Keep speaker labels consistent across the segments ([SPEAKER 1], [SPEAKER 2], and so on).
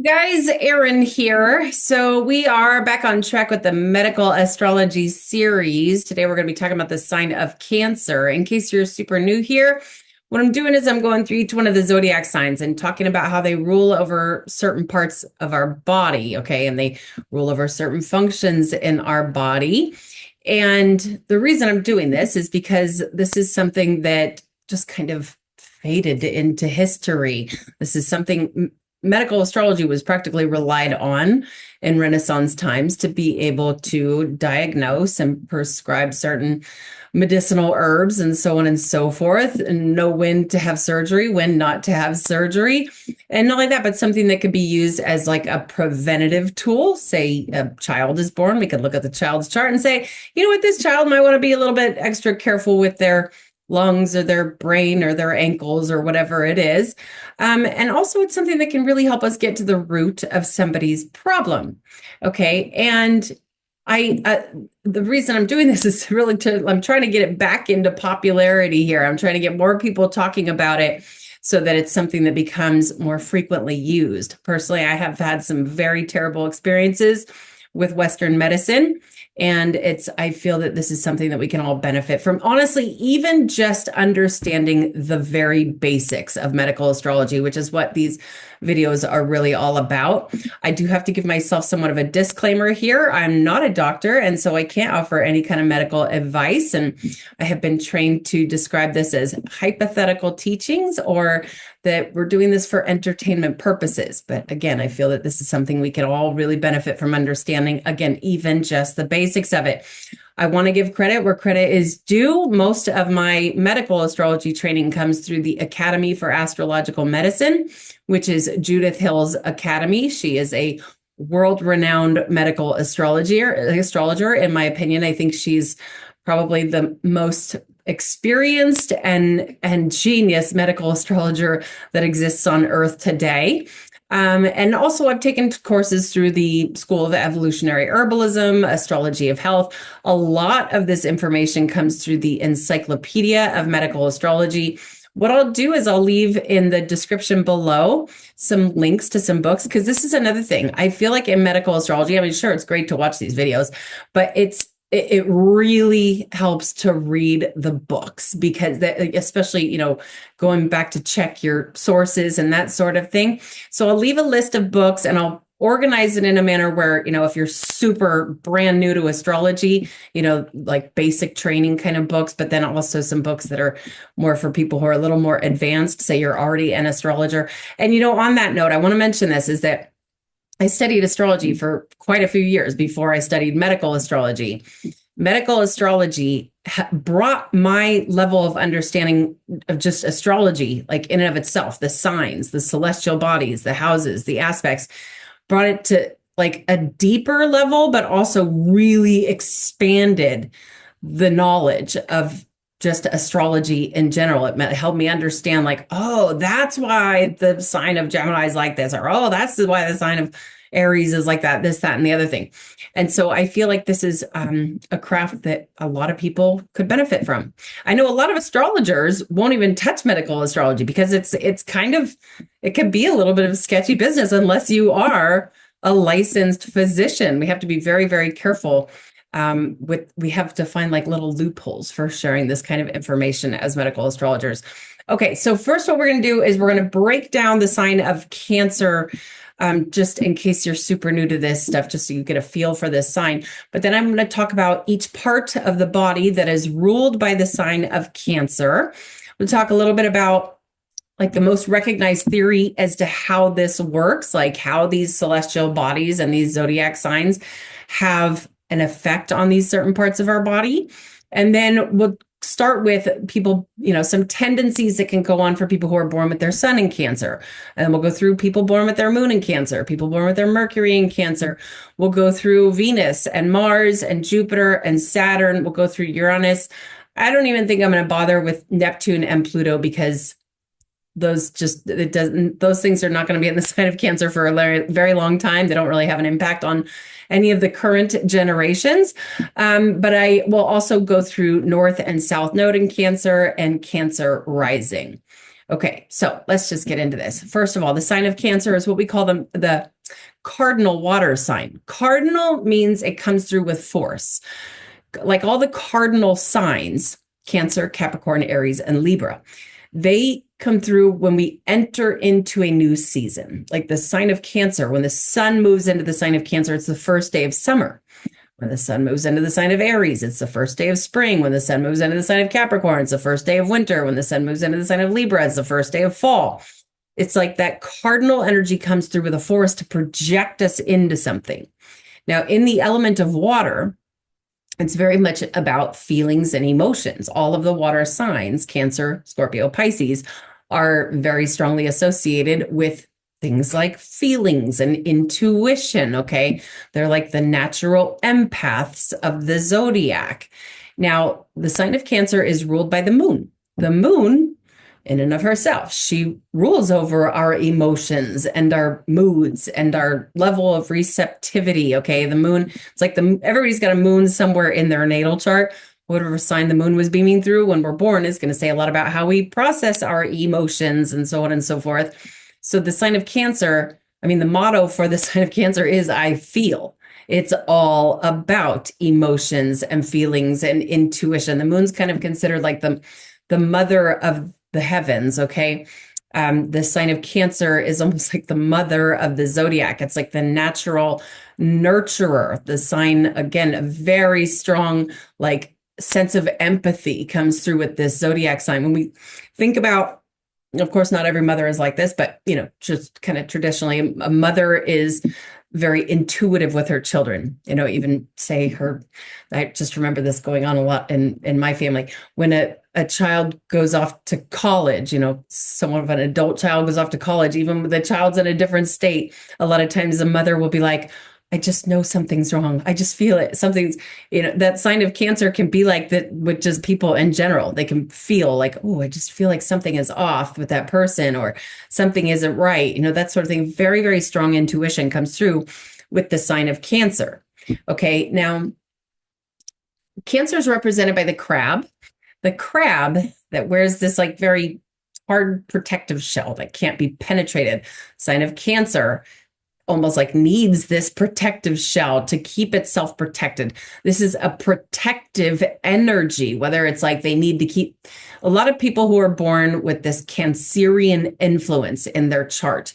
[SPEAKER 1] Guys, Erin here. So we are back on track with the Medical Astrology series. Today we're going to be talking about the sign of Cancer. In case you're super new here, what I'm doing is I'm going through each one of the zodiac signs and talking about how they rule over certain parts of our body, okay? And they rule over certain functions in our body. And the reason I'm doing this is because this is something that just kind of faded into history. This is something medical astrology was practically relied on in Renaissance times to be able to diagnose and prescribe certain medicinal herbs and so on and so forth, and know when to have surgery, when not to have surgery. And not like that, but something that could be used as like a preventative tool. Say a child is born, we could look at the child's chart and say, you know what, this child might want to be a little bit extra careful with their lungs or their brain or their ankles or whatever it is. And also it's something that can really help us get to the root of somebody's problem. Okay. And the reason I'm doing this is really I'm trying to get it back into popularity here. I'm trying to get more people talking about it so that it's something that becomes more frequently used. Personally, I have had some very terrible experiences with Western medicine. And I feel that this is something that we can all benefit from. Honestly, even just understanding the very basics of medical astrology, which is what these videos are really all about. I do have to give myself somewhat of a disclaimer here. I'm not a doctor, and so I can't offer any kind of medical advice. And I have been trained to describe this as hypothetical teachings, or that we're doing this for entertainment purposes. But again, I feel that this is something we can all really benefit from understanding, again, even just the basics of it. I want to give credit where credit is due. Most of my medical astrology training comes through the Academy for Astrological Medicine, which is Judith Hill's academy. She is a world-renowned medical astrologer. In my opinion, I think she's probably the most experienced and genius medical astrologer that exists on Earth today. And also I've taken courses through the School of Evolutionary Herbalism, Astrology of Health. A lot of this information comes through the Encyclopedia of Medical Astrology. What I'll do is I'll leave in the description below some links to some books, because this is another thing. I feel like in medical astrology, I mean, sure, it's great to watch these videos, but it really helps to read the books, because especially, going back to check your sources and that sort of thing. So I'll leave a list of books and I'll organize it in a manner where, if you're super brand new to astrology, like basic training kind of books, but then also some books that are more for people who are a little more advanced, say you're already an astrologer. And, on that note, I want to mention this is that I studied astrology for quite a few years before I studied medical astrology. Medical astrology brought my level of understanding of just astrology, like in and of itself, the signs, the celestial bodies, the houses, the aspects, brought it to like a deeper level, but also really expanded the knowledge of just astrology in general. It helped me understand, like, oh, that's why the sign of Gemini is like this, or oh, that's why the sign of Aries is like that, this, that, and the other thing. And so I feel like this is a craft that a lot of people could benefit from. I know a lot of astrologers won't even touch medical astrology because it can be a little bit of sketchy business unless you are a licensed physician. We have to be very, very careful. We have to find like little loopholes for sharing this kind of information as medical astrologers. Okay, so first what we're going to do is we're going to break down the sign of Cancer, just in case you're super new to this stuff, just so you get a feel for this sign. But then I'm going to talk about each part of the body that is ruled by the sign of Cancer. We'll talk a little bit about like the most recognized theory as to how this works, like how these celestial bodies and these zodiac signs have an effect on these certain parts of our body. And then we'll start with people, some tendencies that can go on for people who are born with their sun in Cancer. And then we'll go through people born with their moon in Cancer, people born with their Mercury in Cancer. We'll go through Venus and Mars and Jupiter and Saturn. We'll go through Uranus. I don't even think I'm going to bother with Neptune and Pluto, because those things are not going to be in the sign of Cancer for a very long time. They don't really have an impact on any of the current generations. But I will also go through North and South Node in Cancer and Cancer rising. Okay, so let's just get into this. First of all, the sign of Cancer is what we call the cardinal water sign. Cardinal means it comes through with force. Like all the cardinal signs, Cancer, Capricorn, Aries, and Libra, they come through when we enter into a new season. Like the sign of Cancer, when the sun moves into the sign of Cancer, it's the first day of summer. When the sun moves into the sign of Aries, it's the first day of spring. When the sun moves into the sign of Capricorn, it's the first day of winter. When the sun moves into the sign of Libra, it's the first day of fall. It's like that cardinal energy comes through with a force to project us into something. Now, in the element of water, it's very much about feelings and emotions. All of the water signs, Cancer, Scorpio, Pisces, are very strongly associated with things like feelings and intuition, okay? They're like the natural empaths of the zodiac. Now, the sign of Cancer is ruled by the moon. The moon, in and of herself, she rules over our emotions and our moods and our level of receptivity, okay? The moon, it's like everybody's got a moon somewhere in their natal chart. Whatever sign the moon was beaming through when we're born is going to say a lot about how we process our emotions and so on and so forth. So the sign of Cancer, the motto for the sign of Cancer is I feel. It's all about emotions and feelings and intuition. The moon's kind of considered like the mother of the heavens, okay? The sign of Cancer is almost like the mother of the zodiac. It's like the natural nurturer. The sign, again, a very strong like sense of empathy comes through with this zodiac sign. When we think about, of course, not every mother is like this, but, just kind of traditionally, a mother is very intuitive with her children. Even say I just remember this going on a lot in my family. When a child goes off to college, someone of an adult child goes off to college, even when the child's in a different state, a lot of times the mother will be like, I just know something's wrong. I just feel it. Something's, that sign of Cancer can be like that with just people in general. They can feel like, oh, I just feel like something is off with that person or something isn't right. That sort of thing. Very, very strong intuition comes through with the sign of Cancer. Okay. Now, Cancer is represented by the crab that wears this like very hard protective shell that can't be penetrated. Sign of Cancer almost like needs this protective shell to keep itself protected. This is a protective energy, whether it's like they need to keep a lot of people who are born with this Cancerian influence in their chart.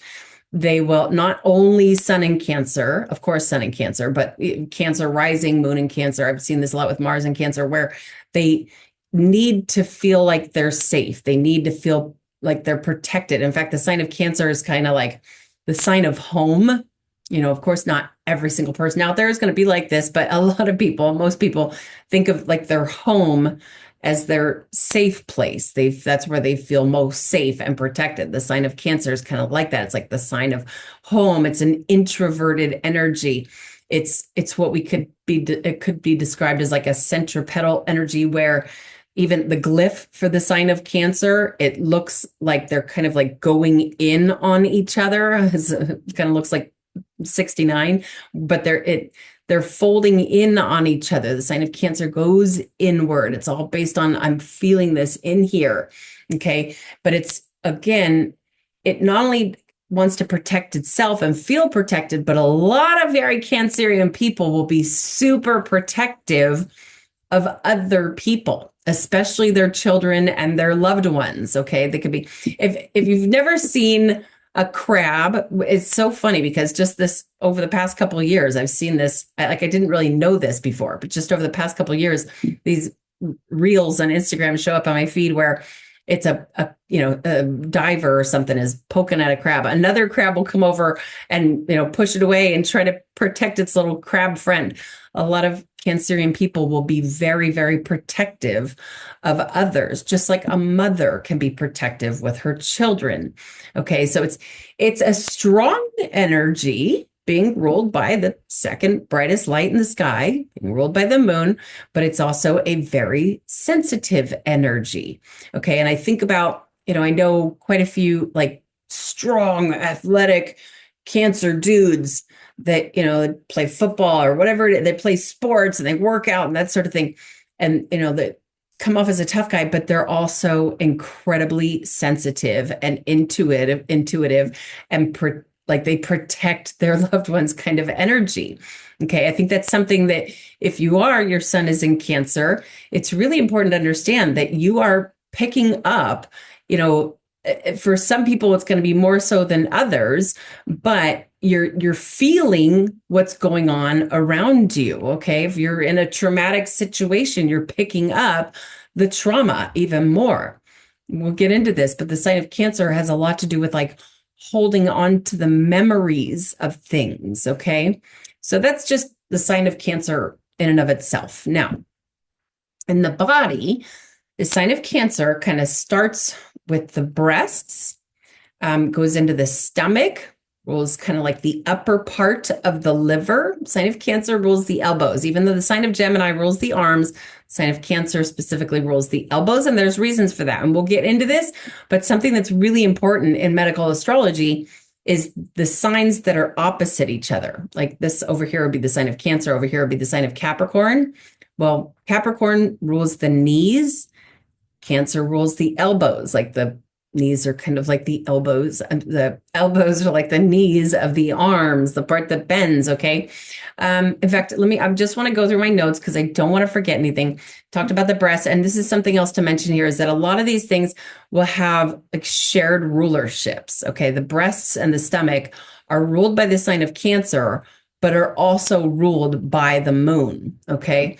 [SPEAKER 1] They will not only sun in Cancer, of course, sun in Cancer, but Cancer rising, moon in Cancer. I've seen this a lot with Mars in Cancer, where they need to feel like they're safe. They need to feel like they're protected. In fact, the sign of Cancer is kind of like the sign of home. Of course, not every single person out there is going to be like this, but a lot of people, most people think of like their home as their safe place. That's where they feel most safe and protected. The sign of Cancer is kind of like that. It's like the sign of home. It's an introverted energy. It's what it could be described as like a centripetal energy, where even the glyph for the sign of Cancer, it looks like they're kind of like going in on each other. It kind of looks like 69, but they're folding in on each other. The sign of Cancer goes inward. It's all based on, I'm feeling this in here. Okay. But it's, again, it not only wants to protect itself and feel protected, but a lot of very Cancerian people will be super protective of other people, especially their children and their loved ones. Okay. They could be, if you've never seen a crab, it's so funny because just this over the past couple of years, I've seen this, like I didn't really know this before, but just over the past couple of years, these reels on Instagram show up on my feed where it's a diver or something is poking at a crab. Another crab will come over and, push it away and try to protect its little crab friend. A lot of Cancerian people will be very, very protective of others, just like a mother can be protective with her children. Okay, so it's a strong energy being ruled by the second brightest light in the sky, being ruled by the moon, but it's also a very sensitive energy. Okay, and I think about, I know quite a few like strong, athletic Cancer dudes that, play football or whatever, they play sports and they work out and that sort of thing. And, that come off as a tough guy, but they're also incredibly sensitive and intuitive, and like they protect their loved ones kind of energy. Okay, I think that's something that if your sun is in Cancer, it's really important to understand that you are picking up, for some people it's going to be more so than others, but you're feeling what's going on around you. Okay, if you're in a traumatic situation, you're picking up the trauma even more. We'll get into this, but the sign of Cancer has a lot to do with like holding on to the memories of things. Okay, so that's just the sign of Cancer in and of itself. Now, in the body, the sign of Cancer kind of starts with the breasts, goes into the stomach, rules kind of like the upper part of the liver. Sign of Cancer rules the elbows. Even though the sign of Gemini rules the arms, sign of Cancer specifically rules the elbows, and there's reasons for that. And we'll get into this, but something that's really important in medical astrology is the signs that are opposite each other. Like this over here would be the sign of Cancer, over here would be the sign of Capricorn. Well, Capricorn rules the knees, Cancer rules the elbows. Like the knees are kind of like the elbows, and the elbows are like the knees of the arms, the part that bends. Okay. In fact, I just want to go through my notes because I don't want to forget anything. Talked about the breasts, and this is something else to mention here, is that a lot of these things will have like shared rulerships. Okay. The breasts and the stomach are ruled by the sign of Cancer, but are also ruled by the moon. Okay.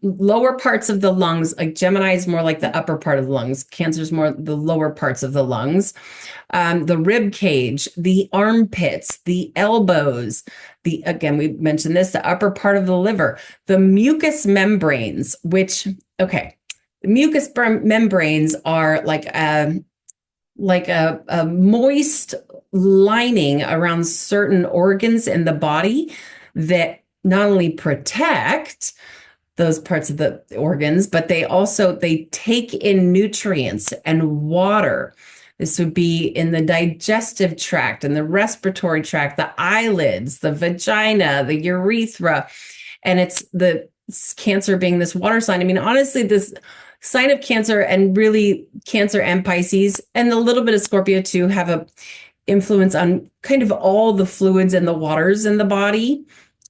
[SPEAKER 1] Lower parts of the lungs, like Gemini is more like the upper part of the lungs. Cancer is more the lower parts of the lungs. The rib cage, the armpits, the elbows, again, we mentioned this, the upper part of the liver, the mucous membranes, the mucous membranes are like a moist lining around certain organs in the body that not only protect those parts of the organs, but they take in nutrients and water. This would be in the digestive tract and the respiratory tract, the eyelids, the vagina, the urethra, and it's the Cancer being this water sign. I mean, honestly, this sign of Cancer, and really Cancer and Pisces and a little bit of Scorpio too, have a influence on kind of all the fluids and the waters in the body.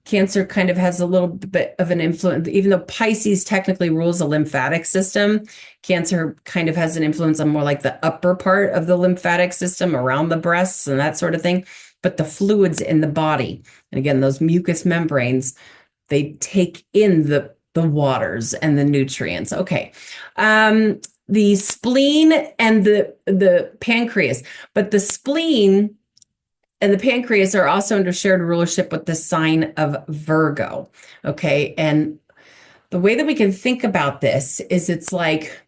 [SPEAKER 1] Cancer kind of has a little bit of an influence, even though Pisces technically rules the lymphatic system. Cancer kind of has an influence on more like the upper part of the lymphatic system around the breasts and that sort of thing. But the fluids in the body, and again, those mucous membranes, they take in the waters and the nutrients. Okay. The spleen and the pancreas, but the spleen and the pancreas are also under shared rulership with the sign of Virgo. Okay. And the way that we can think about this is it's like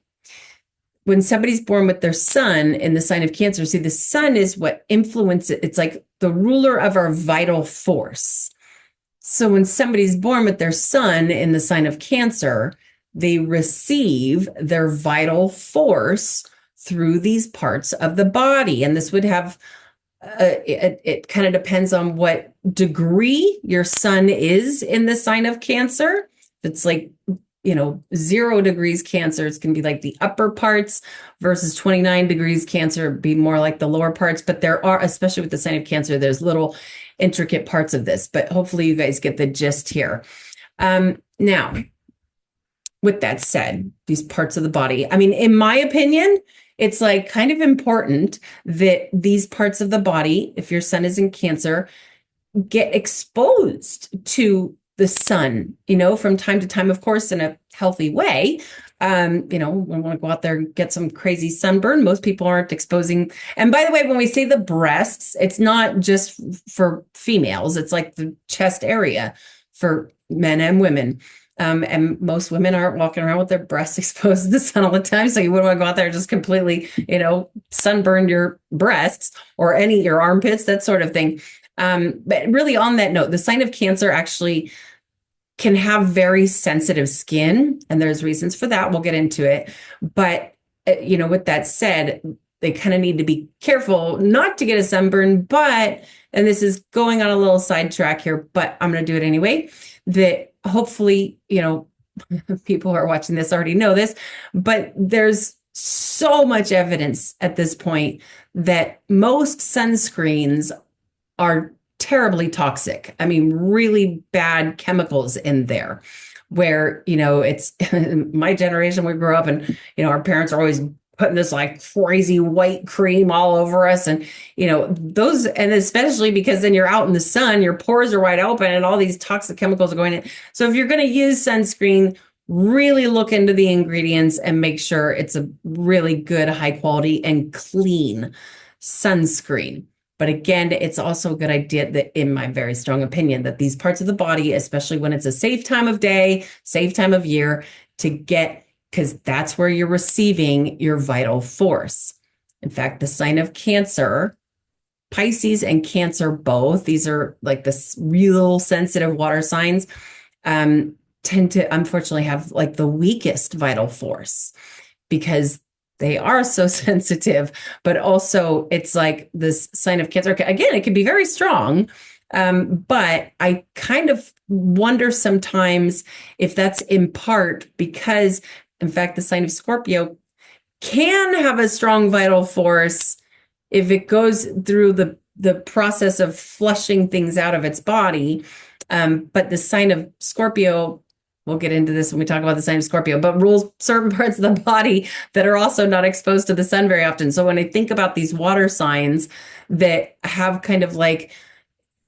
[SPEAKER 1] when somebody's born with their sun in the sign of Cancer, see, the sun is what influences, it's like the ruler of our vital force. So when somebody's born with their sun in the sign of Cancer, they receive their vital force through these parts of the body. And this would have, it kind of depends on what degree your sun is in the sign of Cancer. If it's like, 0 degrees Cancer, it's going to be like the upper parts, versus 29 degrees Cancer be more like the lower parts. But there are, especially with the sign of Cancer, there's little intricate parts of this, but hopefully you guys get the gist here. Now, with that said, these parts of the body, I mean, in my opinion, it's like kind of important that these parts of the body, if your sun is in Cancer, get exposed to the sun, from time to time, of course, in a healthy way. We want to go out there and get some crazy sunburn. Most people aren't exposing. And by the way, when we say the breasts, it's not just for females. It's like the chest area for men and women. And most women aren't walking around with their breasts exposed to the sun all the time. So you wouldn't want to go out there and just completely, sunburn your breasts or your armpits, that sort of thing. But really on that note, the sign of Cancer actually can have very sensitive skin, and there's reasons for that. We'll get into it. But, with that said, they kind of need to be careful not to get a sunburn, and this is going on a little sidetrack here, but I'm going to do it anyway, that hopefully, people who are watching this already know this, but there's so much evidence at this point that most sunscreens are terribly toxic. I mean, really bad chemicals in there where, it's my generation, we grew up and, our parents are always putting this like crazy white cream all over us. And, those, and especially because then you're out in the sun, your pores are wide open and all these toxic chemicals are going in. So if you're going to use sunscreen, really look into the ingredients and make sure it's a really good, high quality and clean sunscreen. But again, it's also a good idea that, in my very strong opinion, that these parts of the body, especially when it's a safe time of day, safe time of year, to get, because that's where you're receiving your vital force. In fact, the sign of Cancer, Pisces and Cancer both, these are like the real sensitive water signs, tend to unfortunately have like the weakest vital force because they are so sensitive, but also it's like this sign of Cancer. Again, it can be very strong, but I kind of wonder sometimes if that's in part because, in fact, the sign of Scorpio can have a strong vital force if it goes through the process of flushing things out of its body. But the sign of Scorpio, we'll get into this when we talk about the sign of Scorpio, but rules certain parts of the body that are also not exposed to the sun very often. So when I think about these water signs that have kind of like,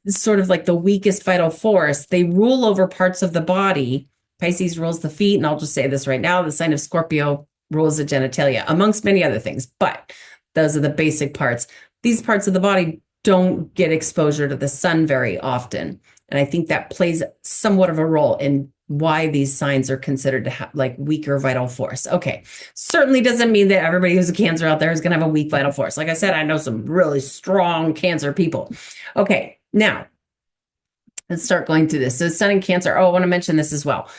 [SPEAKER 1] sort of like the weakest vital force, they rule over parts of the body. Pisces rules the feet. And I'll just say this right now, the sign of Scorpio rules the genitalia, amongst many other things. But those are the basic parts. These parts of the body don't get exposure to the sun very often. And I think that plays somewhat of a role in why these signs are considered to have like weaker vital force. Okay. Certainly doesn't mean that everybody who's a Cancer out there is going to have a weak vital force. Like I said, I know some really strong Cancer people. Okay. Now let's start going through this. So Sun and Cancer. Oh, I want to mention this as well.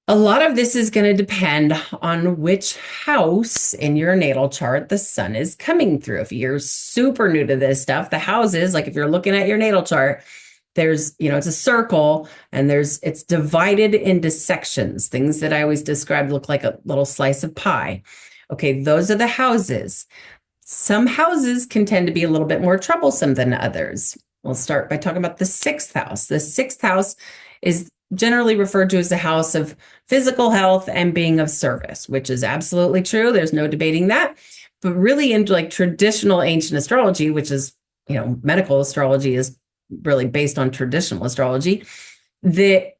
[SPEAKER 1] A lot of this is going to depend on which house in your natal chart the sun is coming through. If you're super new to this stuff, the houses, like if you're looking at your natal chart, there's, it's a circle and it's divided into sections. Things that I always describe look like a little slice of pie. Okay, those are the houses. Some houses can tend to be a little bit more troublesome than others. We'll start by talking about the sixth house. The sixth house is generally referred to as the house of physical health and being of service, which is absolutely true. There's no debating that. But really into like traditional ancient astrology, which is, medical astrology is really based on traditional astrology, the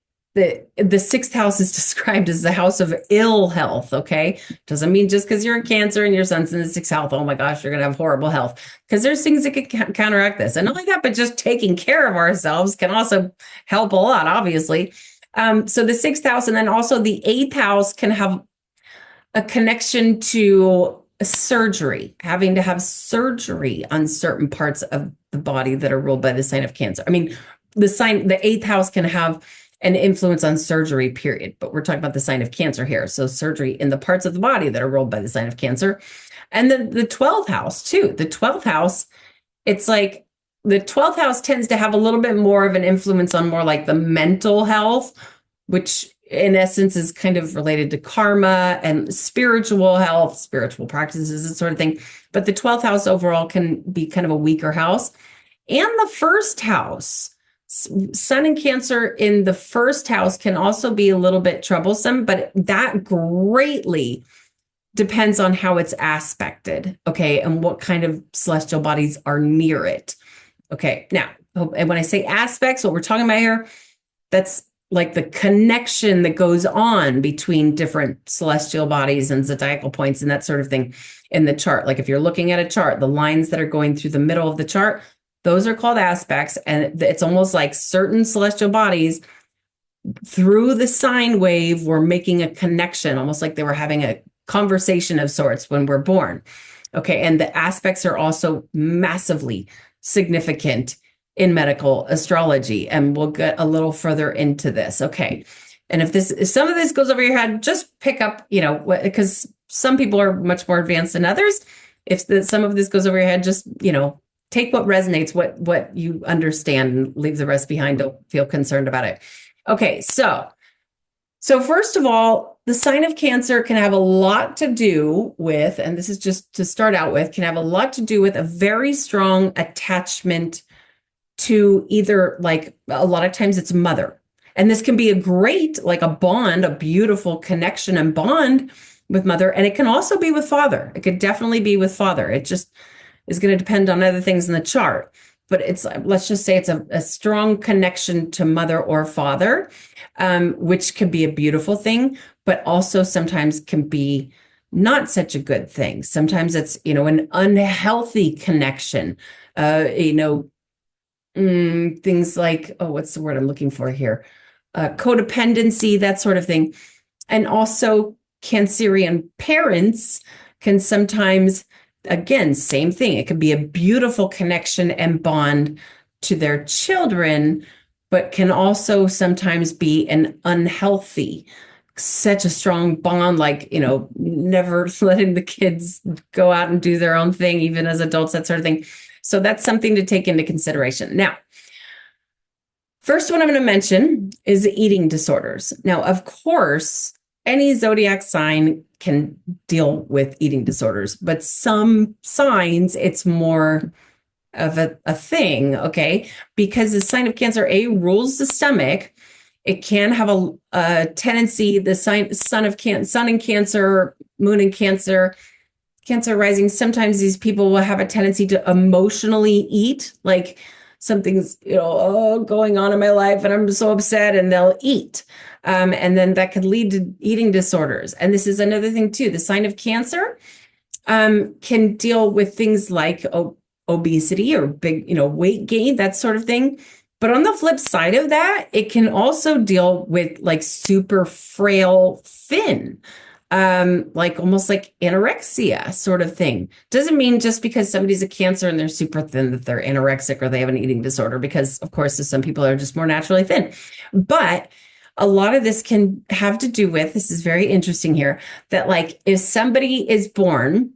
[SPEAKER 1] sixth house is described as the house of ill health. Okay. Doesn't mean just because you're in Cancer and your sun's in the sixth house, oh my gosh, you're going to have horrible health, because there's things that can counteract this. And not like that, but just taking care of ourselves can also help a lot, obviously. So the sixth house, and then also the eighth house can have a connection to surgery, having to have surgery on certain parts of the body that are ruled by the sign of Cancer. I mean, the eighth house can have an influence on surgery, period. But we're talking about the sign of Cancer here. So surgery in the parts of the body that are ruled by the sign of Cancer. And then the 12th house too. The 12th house, it's like the 12th house tends to have a little bit more of an influence on more like the mental health, which in essence is kind of related to karma and spiritual health, spiritual practices, and sort of thing. But the 12th house overall can be kind of a weaker house. And the first house, Sun and Cancer in the first house can also be a little bit troublesome, but that greatly depends on how it's aspected, okay, and what kind of celestial bodies are near it. Okay, now, and when I say aspects, what we're talking about here, that's like the connection that goes on between different celestial bodies and zodiacal points and that sort of thing in the chart. Like if you're looking at a chart, the lines that are going through the middle of the chart, those are called aspects. And it's almost like certain celestial bodies through the sine wave were making a connection, almost like they were having a conversation of sorts when we're born. Okay. And the aspects are also massively significant in medical astrology. And we'll get a little further into this. Okay. And if some of this goes over your head, just pick up, because some people are much more advanced than others. If some of this goes over your head, just, take what resonates, what you understand, and leave the rest behind. Don't feel concerned about it. Okay. So So first of all, the sign of Cancer can have a lot to do with, and this is just to start out with, can have a lot to do with a very strong attachment to either, like, a lot of times it's mother. And this can be a great, like a bond, a beautiful connection and bond with mother. And it can also be with father. It could definitely be with father. It just is going to depend on other things in the chart. But it's, let's just say it's a strong connection to mother or father, which could be a beautiful thing, but also sometimes can be not such a good thing. Sometimes it's, an unhealthy connection, things like, what's the word I'm looking for here? Codependency, that sort of thing. And also Cancerian parents can sometimes, again, same thing. It could be a beautiful connection and bond to their children, but can also sometimes be an unhealthy, such a strong bond, like, never letting the kids go out and do their own thing, even as adults, that sort of thing. So that's something to take into consideration. Now, first one I'm going to mention is eating disorders. Now, of course, any zodiac sign can deal with eating disorders, but some signs it's more of a thing, okay? Because the sign of Cancer, rules the stomach. It can have a tendency, the sun in Cancer, moon in Cancer, Cancer rising, sometimes these people will have a tendency to emotionally eat, like something's, going on in my life and I'm so upset, and they'll eat. And then that could lead to eating disorders. And this is another thing too. The sign of Cancer can deal with things like obesity or big, weight gain, that sort of thing. But on the flip side of that, it can also deal with like super frail, thin, like almost like anorexia sort of thing. Doesn't mean just because somebody's a Cancer and they're super thin that they're anorexic or they have an eating disorder, because of course some people are just more naturally thin. But a lot of this can have to do with, this is very interesting here, that like if somebody is born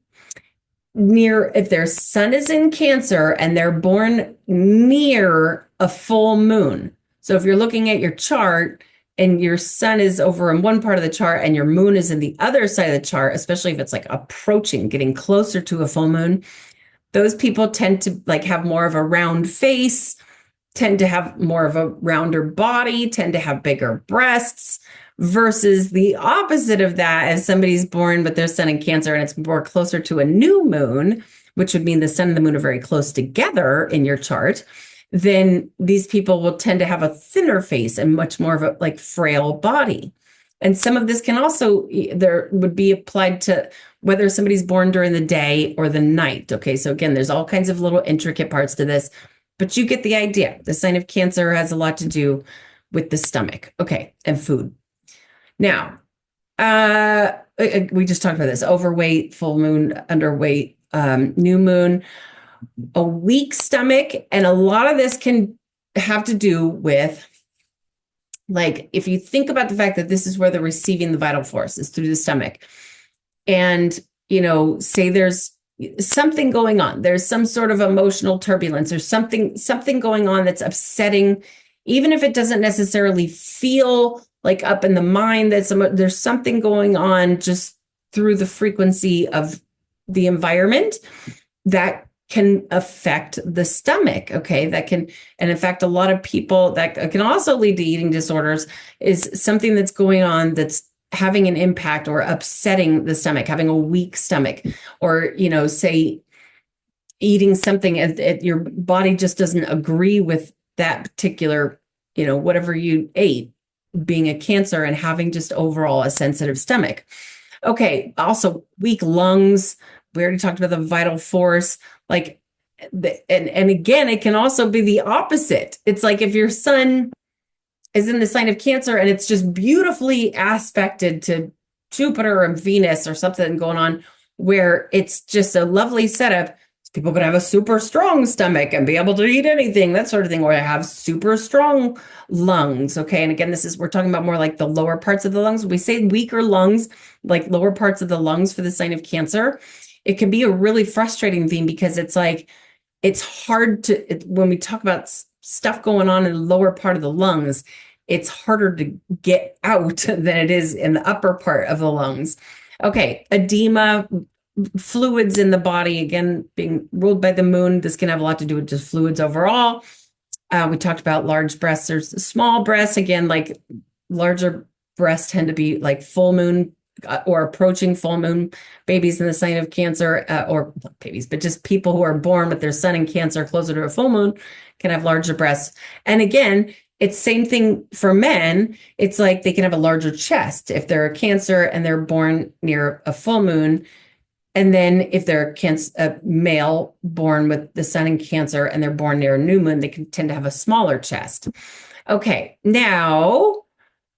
[SPEAKER 1] if their sun is in Cancer and they're born near a full moon. So if you're looking at your chart and your sun is over in one part of the chart and your moon is in the other side of the chart, especially if it's like approaching, getting closer to a full moon, those people tend to like have more of a round face, tend to have more of a rounder body, tend to have bigger breasts, versus the opposite of that. If somebody's born but their sun in Cancer and it's more closer to a new moon, which would mean the sun and the moon are very close together in your chart, then these people will tend to have a thinner face and much more of a like frail body. And some of this can also, there would be applied to whether somebody's born during the day or the night. Okay, so again, there's all kinds of little intricate parts to this, but you get the idea. The sign of Cancer has a lot to do with the stomach, okay, and food. Now, we just talked about this: overweight, full moon, underweight, new moon, a weak stomach. And a lot of this can have to do with, like, if you think about the fact that this is where they're receiving the vital force is through the stomach. And, say there's something going on, there's some sort of emotional turbulence or something going on that's upsetting, even if it doesn't necessarily feel like up in the mind, there's something going on just through the frequency of the environment that can affect the stomach. Okay. And in fact, a lot of people that can also lead to eating disorders is something that's going on that's having an impact or upsetting the stomach, having a weak stomach, or, say eating something your body just doesn't agree with that particular, whatever you ate, being a Cancer and having just overall a sensitive stomach. Okay. Also weak lungs. We already talked about the vital force. Like, and again, it can also be the opposite. It's like if your sun is in the sign of Cancer and it's just beautifully aspected to Jupiter and Venus or something going on where it's just a lovely setup, people could have a super strong stomach and be able to eat anything, that sort of thing, or have super strong lungs. Okay. And again, we're talking about more like the lower parts of the lungs. When we say weaker lungs, like lower parts of the lungs for the sign of Cancer, it can be a really frustrating thing because it's like, it's hard when we talk about stuff going on in the lower part of the lungs, it's harder to get out than it is in the upper part of the lungs. Okay, edema, fluids in the body, again, being ruled by the moon. This can have a lot to do with just fluids overall. We talked about large breasts. There's small breasts, again, like larger breasts tend to be like full moon or approaching full moon. Babies in the sign of Cancer, or not babies, but just people who are born with their sun in Cancer closer to a full moon can have larger breasts. And again, it's same thing for men. It's like they can have a larger chest if they're a Cancer and they're born near a full moon. And then if they're a male born with the sun in Cancer and they're born near a new moon, they can tend to have a smaller chest. Okay, now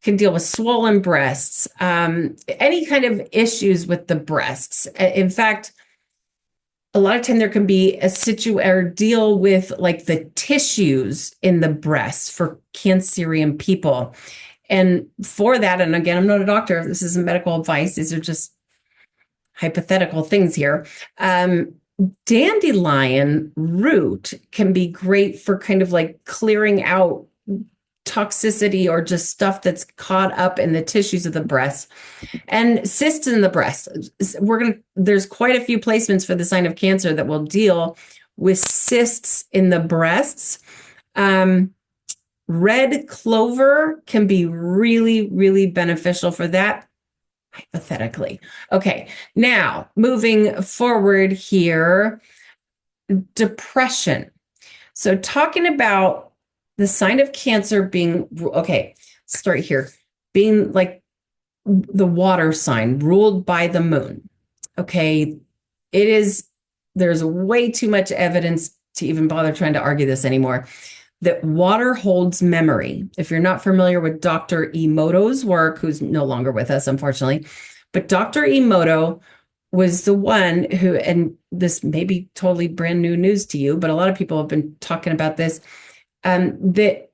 [SPEAKER 1] can deal with swollen breasts, any kind of issues with the breasts. In fact, a lot of time there can be or deal with like the tissues in the breast for Cancerian people. And for that, and again, I'm not a doctor, this isn't medical advice, these are just hypothetical things here. Dandelion root can be great for kind of like clearing out toxicity or just stuff that's caught up in the tissues of the breast. And cysts in the breast, there's quite a few placements for the sign of Cancer that will deal with cysts in the breasts. Red clover can be really, really beneficial for that, hypothetically. Okay, now moving forward here, depression. So talking about the sign of Cancer being, okay, start here, being like the water sign ruled by the moon. Okay, there's way too much evidence to even bother trying to argue this anymore, that water holds memory. If you're not familiar with Dr. Emoto's work, who's no longer with us, unfortunately, but Dr. Emoto was the one who, and this may be totally brand new news to you, but a lot of people have been talking about this, that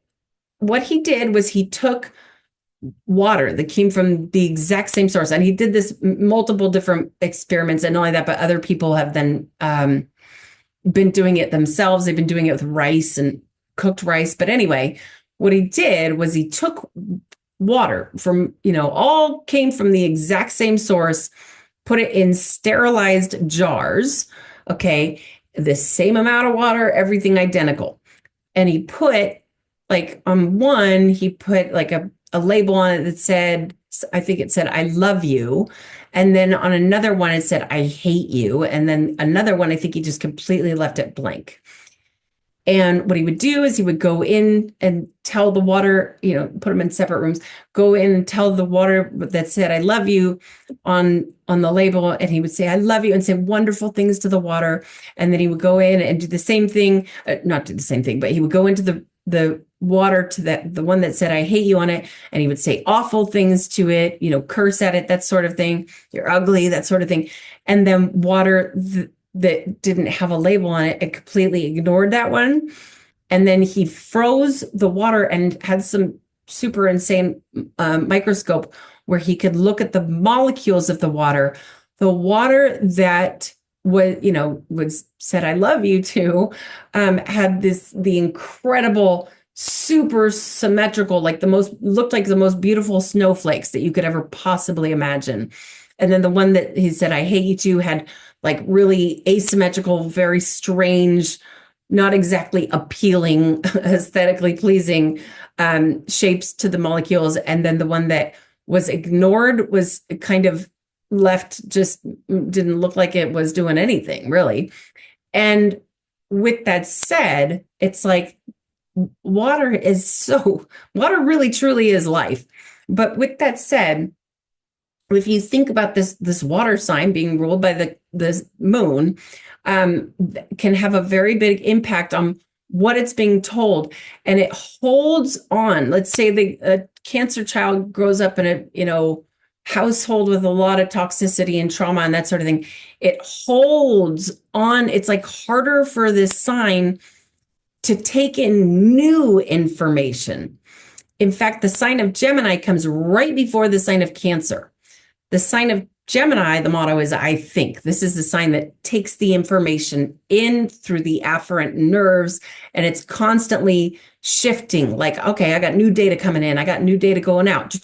[SPEAKER 1] what he did was he took water that came from the exact same source, and he did this multiple different experiments, and not only that, but other people have then been doing it themselves. They've been doing it with rice and cooked rice. But anyway, what he did was he took water from, all came from the exact same source, put it in sterilized jars, okay, the same amount of water, everything identical. And he put, like, on one, he put like a label on it that said, I think it said, "I love you." And then on another one, it said, "I hate you." And then another one, I think he just completely left it blank. And what he would do is he would go in and tell the water, put them in separate rooms, go in and tell the water that said, "I love you" on the label. And he would say, "I love you," and say wonderful things to the water. And then he would go in and do the same thing, not do the same thing, but he would go into the water to the one that said, "I hate you" on it. And he would say awful things to it, curse at it, that sort of thing. "You're ugly," that sort of thing. And then water that didn't have a label on it, and completely ignored that one. And then he froze the water and had some super insane microscope where he could look at the molecules of the water. The water that was said, "I love you" to, had the incredible, super symmetrical, looked like the most beautiful snowflakes that you could ever possibly imagine. And then the one that he said, "I hate you" to, had like really asymmetrical, very strange, not exactly appealing, aesthetically pleasing shapes to the molecules. And then the one that was ignored was kind of left, just didn't look like it was doing anything really. And with that said, it's like water really truly is life. But with that said, if you think about this water sign being ruled by the moon, can have a very big impact on what it's being told. And it holds on. Let's say a Cancer child grows up in a household with a lot of toxicity and trauma and that sort of thing. It holds on. It's like harder for this sign to take in new information. In fact, the sign of Gemini comes right before the sign of Cancer. The sign of Gemini, the motto is I think. This is the sign that takes the information in through the afferent nerves, and it's constantly shifting. Like, okay, I got new data coming in, I got new data going out,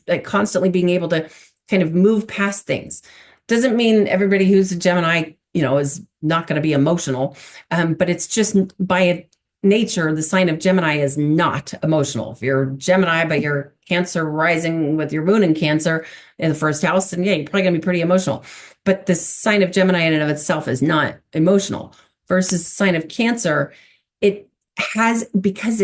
[SPEAKER 1] like constantly being able to kind of move past things. Doesn't mean everybody who's a Gemini, is not going to be emotional, but it's just by nature, the sign of Gemini is not emotional. If you're Gemini, but you're Cancer rising with your moon in Cancer in the first house, then yeah, you're probably going to be pretty emotional. But the sign of Gemini in and of itself is not emotional. Versus the sign of Cancer, it has, because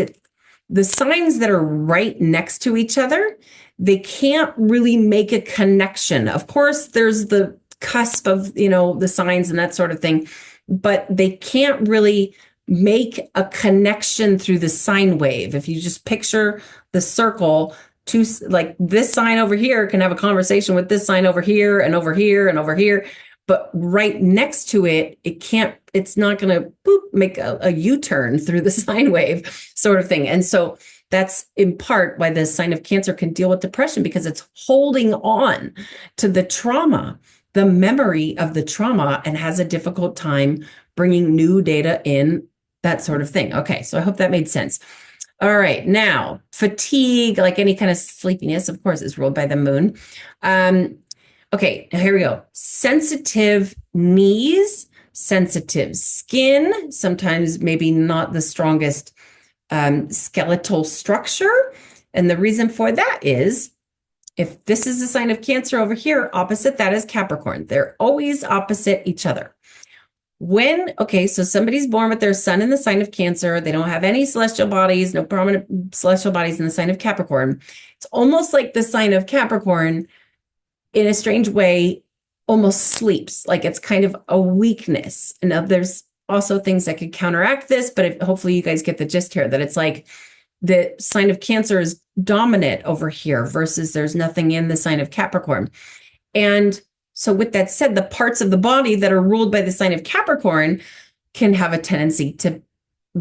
[SPEAKER 1] the signs that are right next to each other, they can't really make a connection. Of course, there's the cusp of, the signs and that sort of thing, but they can't really make a connection through the sine wave. If you just picture the circle, like this sign over here can have a conversation with this sign over here and over here and over here, but right next to it, it's not going to make a U-turn through the sine wave sort of thing. And so that's in part why the sign of Cancer can deal with depression, because it's holding on to the trauma, the memory of the trauma, and has a difficult time bringing new data in, that sort of thing. Okay, so I hope that made sense. All right, now fatigue, like any kind of sleepiness, of course, is ruled by the moon. Okay, now here we go. Sensitive knees, sensitive skin, sometimes maybe not the strongest skeletal structure. And the reason for that is, if this is a sign of Cancer over here, opposite that is Capricorn. They're always opposite each other. So somebody's born with their sun in the sign of Cancer. They don't have any celestial bodies, no prominent celestial bodies in the sign of Capricorn. It's almost like the sign of Capricorn, in a strange way, almost sleeps. Like it's kind of a weakness. And now there's also things that could counteract this, but hopefully you guys get the gist here, that it's like the sign of Cancer is dominant over here versus there's nothing in the sign of Capricorn. And so with that said, the parts of the body that are ruled by the sign of Capricorn can have a tendency to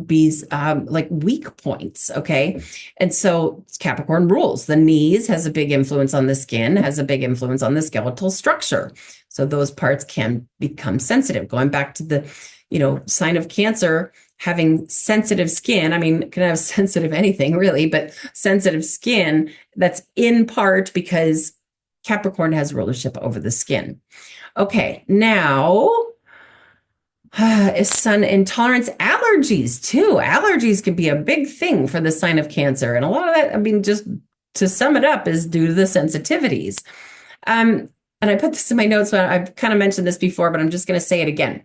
[SPEAKER 1] be like weak points, okay? And so Capricorn rules. The knees has a big influence on the skin, has a big influence on the skeletal structure. So those parts can become sensitive. Going back to the, sign of Cancer, having sensitive skin, can have sensitive anything really, but sensitive skin, that's in part because Capricorn has rulership over the skin. Okay, now is sun intolerance, allergies too. Allergies can be a big thing for the sign of Cancer. And a lot of that, just to sum it up, is due to the sensitivities. And I put this in my notes, but I've kind of mentioned this before, but I'm just going to say it again.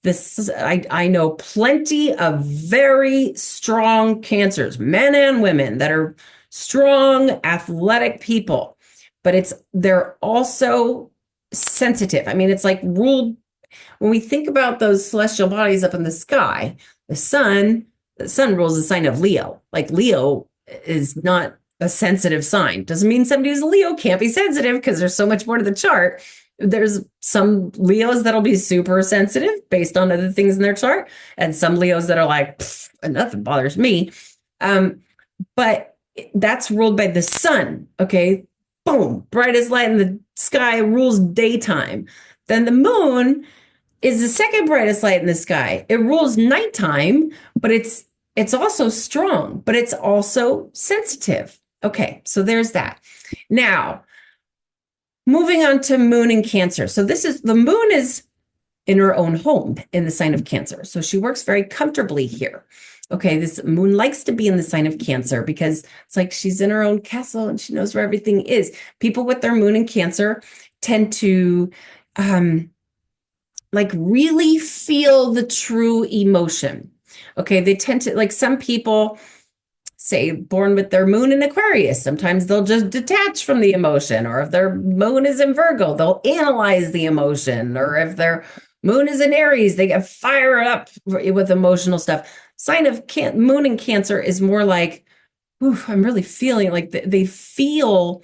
[SPEAKER 1] I know plenty of very strong Cancers, men and women, that are strong, athletic people. But they're also sensitive. It's like ruled, when we think about those celestial bodies up in the sky, the sun rules the sign of Leo. Like Leo is not a sensitive sign. Doesn't mean somebody who's a Leo can't be sensitive, because there's so much more to the chart. There's some Leos that'll be super sensitive based on other things in their chart, and some Leos that are like, nothing bothers me. But that's ruled by the sun, okay? Boom, brightest light in the sky rules daytime. Then the moon is the second brightest light in the sky. It rules nighttime, but it's also strong, but it's also sensitive. Okay, so there's that. Now, moving on to moon in Cancer. So the moon is in her own home in the sign of Cancer. So she works very comfortably here. Okay, this moon likes to be in the sign of Cancer because it's like she's in her own castle and she knows where everything is. People with their moon in Cancer tend to really feel the true emotion. Okay, they tend to, like some people, say born with their moon in Aquarius, sometimes they'll just detach from the emotion, or if their moon is in Virgo, they'll analyze the emotion, or if their moon is in Aries, they get fired up with emotional stuff. Sign of moon in Cancer is more like, ooh, I'm really feeling, like I feel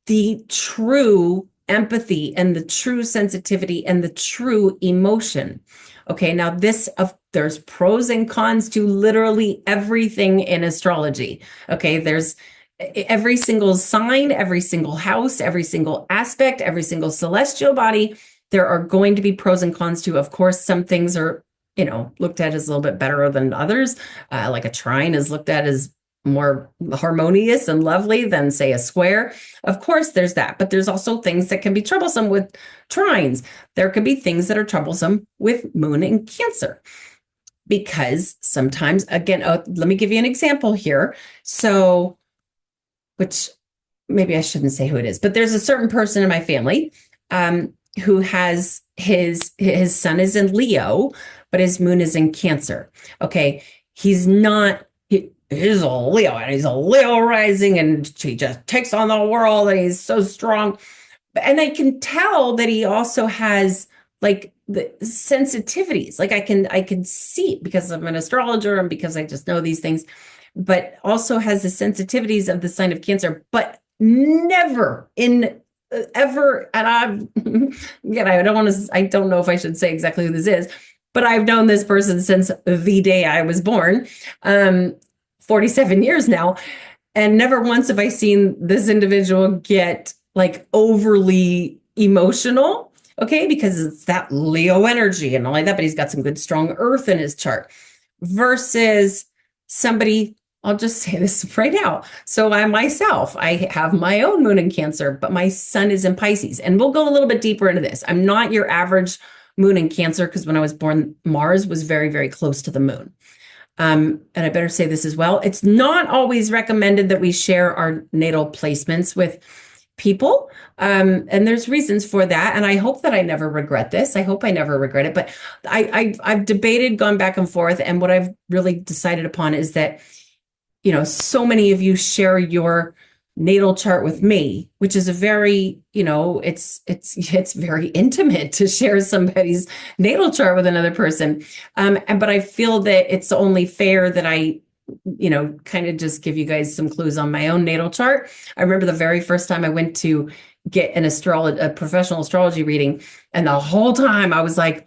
[SPEAKER 1] the true empathy and the true sensitivity and the true emotion. Okay, now there's pros and cons to literally everything in astrology. Okay, there's every single sign, every single house, every single aspect, every single celestial body, there are going to be pros and cons to. Of course, some things are, looked at as a little bit better than others. Like a trine is looked at as more harmonious and lovely than, say, a square. Of course, there's that, but there's also things that can be troublesome with trines. There could be things that are troublesome with moon in Cancer. Because sometimes, again, let me give you an example here. So, which maybe I shouldn't say who it is, but there's a certain person in my family who has his sun is in Leo, but his moon is in Cancer. Okay, he's a Leo, and he's a Leo rising, and he just takes on the world, and he's so strong. And I can tell that he also has like the sensitivities. Like I can see it because I'm an astrologer and because I just know these things, but also has the sensitivities of the sign of Cancer, but never in ever. And I don't know if I should say exactly who this is, but I've known this person since the day I was born, 47 years now. And never once have I seen this individual get like overly emotional. Okay, because it's that Leo energy and all like that, but he's got some good strong earth in his chart versus somebody, I'll just say this right now. So I have my own moon in Cancer, but my sun is in Pisces. And we'll go a little bit deeper into this. I'm not your average moon in Cancer because when I was born, Mars was very, very close to the moon. And I better say this as well. It's not always recommended that we share our natal placements with people. And there's reasons for that. And I hope that I never regret this. I hope I never regret it. But I've debated, gone back and forth. And what I've really decided upon is that, so many of you share your natal chart with me, which is a very, it's very intimate to share somebody's natal chart with another person. But I feel that it's only fair that I kind of just give you guys some clues on my own natal chart. I remember the very first time I went to get a professional astrology reading, and the whole time I was like,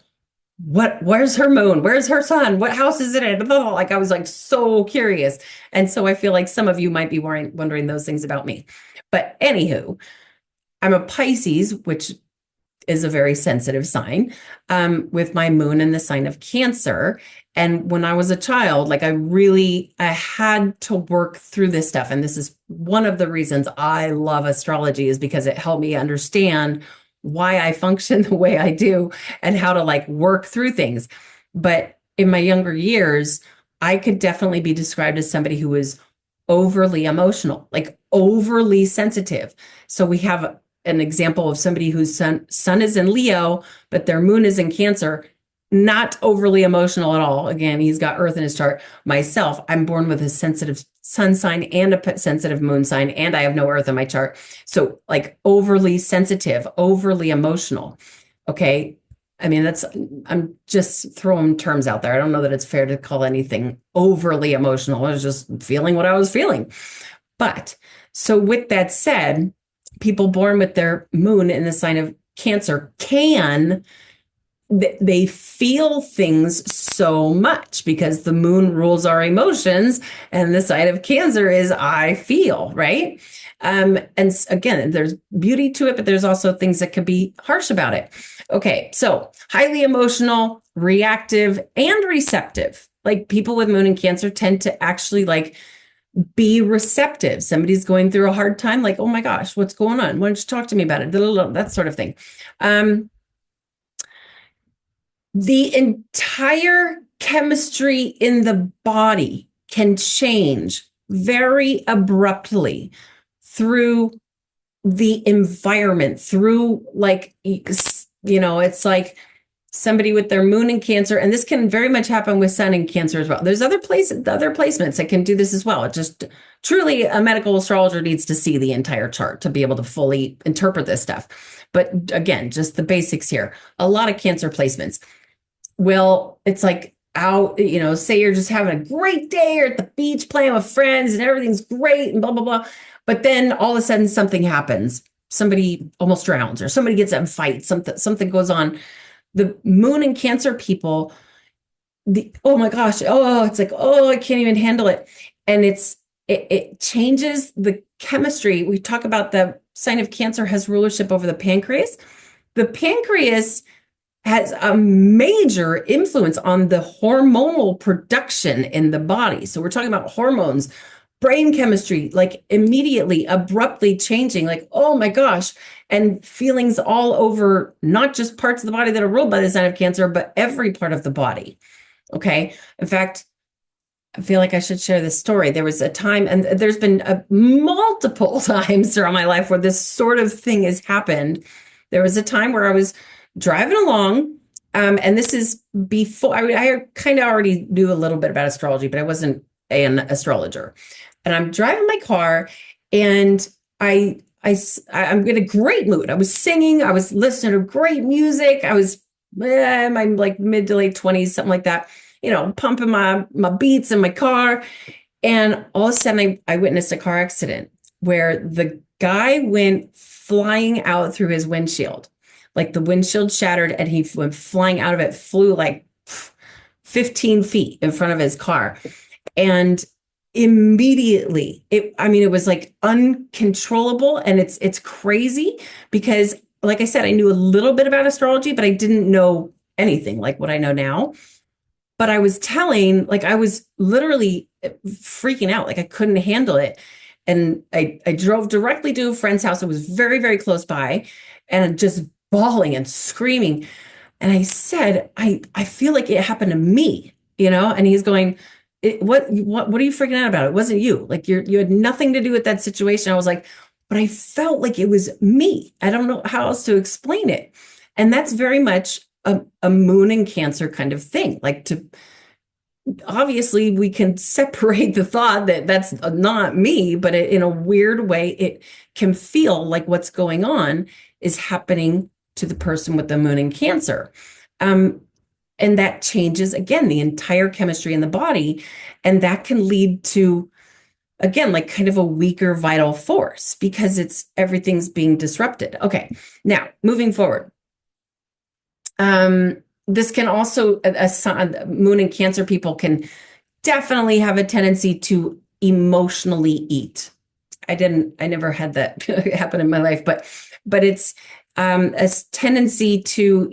[SPEAKER 1] where's her moon? Where's her sun? What house is it in? Like, I was like so curious. And so I feel like some of you might be wondering those things about me. But anywho, I'm a Pisces, which is a very sensitive sign, with my moon in the sign of Cancer. And when I was a child, like I had to work through this stuff. And this is one of the reasons I love astrology, is because it helped me understand why I function the way I do and how to like work through things. But in my younger years, I could definitely be described as somebody who was overly emotional, like overly sensitive. So we have an example of somebody whose sun is in Leo, but their moon is in Cancer, not overly emotional at all. Again, he's got earth in his chart. Myself, I'm born with a sensitive sun sign and a sensitive moon sign, and I have no earth in my chart. So like overly sensitive, overly emotional. Okay. I mean, I'm just throwing terms out there. I don't know that it's fair to call anything overly emotional. I was just feeling what I was feeling. But so with that said, people born with their moon in the sign of Cancer they feel things so much because the moon rules our emotions, and the sign of Cancer is I feel, right? And again, there's beauty to it, but there's also things that could be harsh about it. Okay, so highly emotional, reactive, and receptive. Like people with moon in Cancer tend to actually like be receptive. Somebody's going through a hard time, like, oh my gosh, what's going on? Why don't you talk to me about it? That sort of thing. The entire chemistry in the body can change very abruptly through the environment, through like, it's like somebody with their moon in Cancer, and this can very much happen with sun in Cancer as well. There's other placements that can do this as well. It just truly a medical astrologer needs to see the entire chart to be able to fully interpret this stuff. But again, just the basics here. A lot of Cancer placements. Well, it's like say you're just having a great day, or at the beach playing with friends and everything's great and blah, blah, blah. But then all of a sudden something happens. Somebody almost drowns, or somebody gets in a fight, something goes on. The moon in Cancer people, oh my gosh, it's like, oh, I can't even handle it. And it's it changes the chemistry. We talk about the sign of Cancer has rulership over the pancreas. The pancreas has a major influence on the hormonal production in the body. So we're talking about hormones, brain chemistry, like immediately, abruptly changing, like, oh my gosh, and feelings all over, not just parts of the body that are ruled by the sign of Cancer, but every part of the body. Okay. In fact, I feel like I should share this story. There was a time, and there's been multiple times throughout my life where this sort of thing has happened. There was a time where I was driving along, and this is before I kind of already knew a little bit about astrology, but I wasn't an astrologer. And I'm driving my car, and I'm in a great mood. I was singing, I was listening to great music. I was in my like mid to late 20s, something like that, pumping my beats in my car. And all of a sudden I witnessed a car accident where the guy went flying out through his windshield. Like the windshield shattered and he went flying out of it, flew like 15 feet in front of his car. And immediately it was like uncontrollable. And it's crazy because, like I said, I knew a little bit about astrology, but I didn't know anything like what I know now. But I was I was literally freaking out. Like I couldn't handle it. And I drove directly to a friend's house. It was very, very close by, and just bawling and screaming. And I said, I feel like it happened to me, and he's going, what are you freaking out about? It wasn't you. Like you had nothing to do with that situation. I was like, but I felt like it was me. I don't know how else to explain it. And that's very much a moon in Cancer kind of thing. Obviously we can separate the thought that that's not me, but in a weird way, it can feel like what's going on is happening to the person with the moon in Cancer. And that changes, again, the entire chemistry in the body. And that can lead to, again, like kind of a weaker vital force because everything's being disrupted. Okay, now moving forward. This can also, moon and Cancer people can definitely have a tendency to emotionally eat. I never had that happen in my life, but it's a tendency to,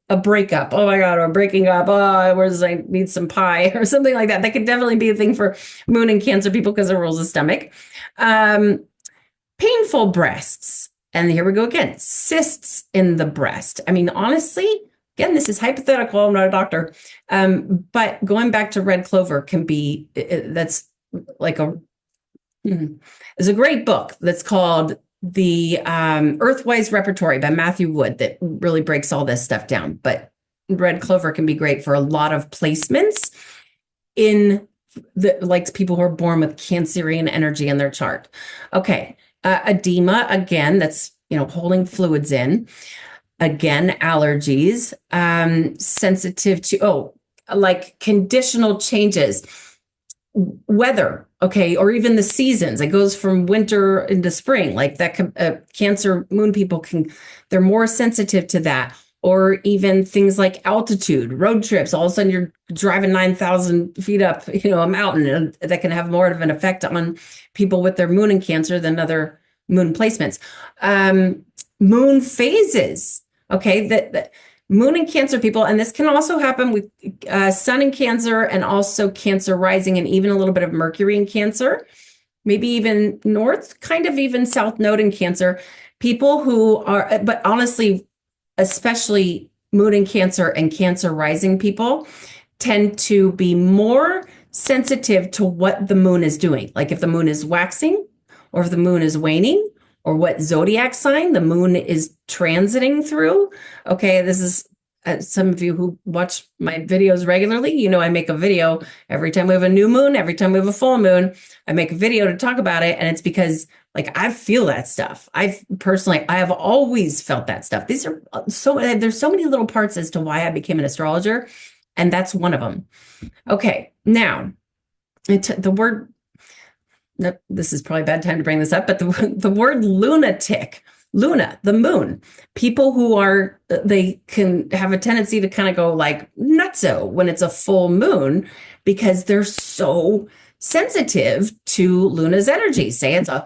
[SPEAKER 1] a breakup. Oh my God, or breaking up. Oh, I need some pie or something like that. That could definitely be a thing for moon and Cancer people because it rules the stomach. Painful breasts. And here we go again, cysts in the breast. I mean, honestly, again, this is hypothetical. I'm not a doctor. But going back to red clover can be, that's like there's a great book that's called the Earthwise Repertory by Mathew that really breaks all this stuff down. But red clover can be great for a lot of placements in people who are born with Cancerian energy in their chart. Okay. Edema, again, that's, holding fluids in. Again, allergies, sensitive to, like conditional changes, weather, okay, or even the seasons. It goes from winter into spring, like that. Cancer moon people they're more sensitive to that. Or even things like altitude, road trips. All of a sudden you're driving 9,000 feet up, a mountain, and that can have more of an effect on people with their moon in Cancer than other moon placements. Moon phases, okay, that moon in Cancer people, and this can also happen with sun in Cancer and also Cancer rising and even a little bit of Mercury in Cancer, maybe even north, kind of even south node in Cancer. People who are, but honestly, especially moon in Cancer and Cancer rising people tend to be more sensitive to what the moon is doing. Like if the moon is waxing or if the moon is waning or what zodiac sign the moon is transiting through. Okay, this is some of you who watch my videos regularly, I make a video every time we have a new moon, every time we have a full moon, I make a video to talk about it. And it's because I feel that stuff. I have always felt that stuff. There's so many little parts as to why I became an astrologer. And that's one of them. Okay. Now the word, this is probably a bad time to bring this up, but the word lunatic, Luna, the moon, people who they can have a tendency to kind of go like nutso when it's a full moon because they're so sensitive to Luna's energy. Say it's a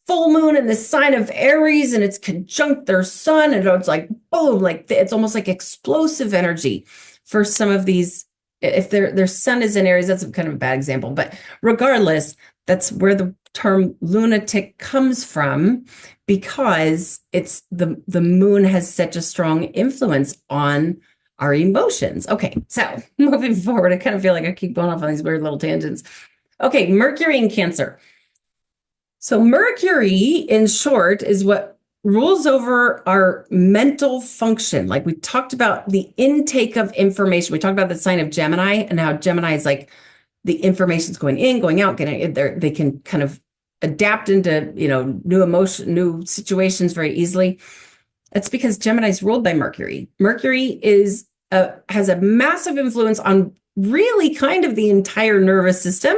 [SPEAKER 1] full moon in the sign of Aries and it's conjunct their sun, and it's like boom, like it's almost like explosive energy for some of these. If their sun is in Aries, that's kind of a bad example, but regardless, that's where the term lunatic comes from, because it's the moon has such a strong influence on our emotions. Okay, so moving forward, I kind of feel like I keep going off on these weird little tangents. Okay, Mercury in Cancer. So Mercury, in short, is what rules over our mental function. Like we talked about the intake of information. We talked about the sign of Gemini and how Gemini is like the information's going in, going out, getting there. They can kind of adapt into, new emotion, new situations very easily. That's because Gemini is ruled by Mercury. Mercury has a massive influence on really kind of the entire nervous system,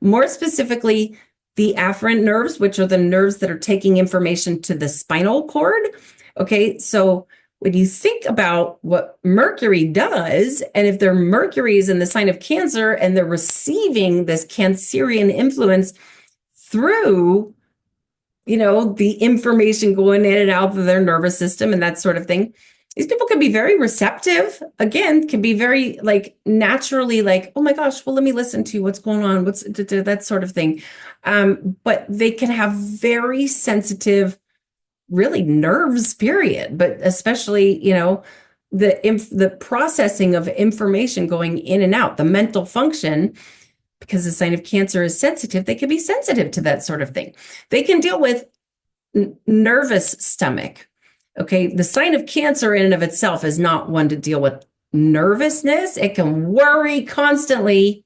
[SPEAKER 1] more specifically the afferent nerves, which are the nerves that are taking information to the spinal cord. Okay, so when you think about what Mercury does, and if their Mercury is in the sign of Cancer and they're receiving this Cancerian influence through, the information going in and out of their nervous system and that sort of thing, these people can be very receptive. Again, can be very like naturally like, oh my gosh, well, let me listen to what's going on. What's that sort of thing. But they can have very sensitive, really nerves, period. But especially, the processing of information going in and out, the mental function, because the sign of Cancer is sensitive, they can be sensitive to that sort of thing. They can deal with nervous stomach. Okay, the sign of Cancer in and of itself is not one to deal with nervousness. It can worry constantly.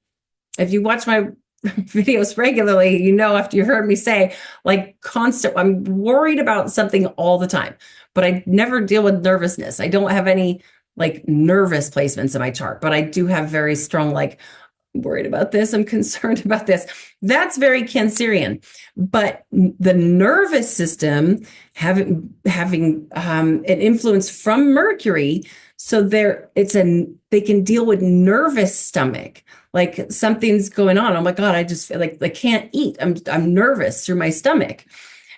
[SPEAKER 1] If you watch my videos regularly, after you heard me say like constant, I'm worried about something all the time, but I never deal with nervousness. I don't have any like nervous placements in my chart, but I do have very strong like I'm worried about this, I'm concerned about this. That's very Cancerian. But the nervous system having an influence from Mercury, so they can deal with nervous stomach, like something's going on. Oh my God, I just feel like I can't eat. I'm nervous through my stomach.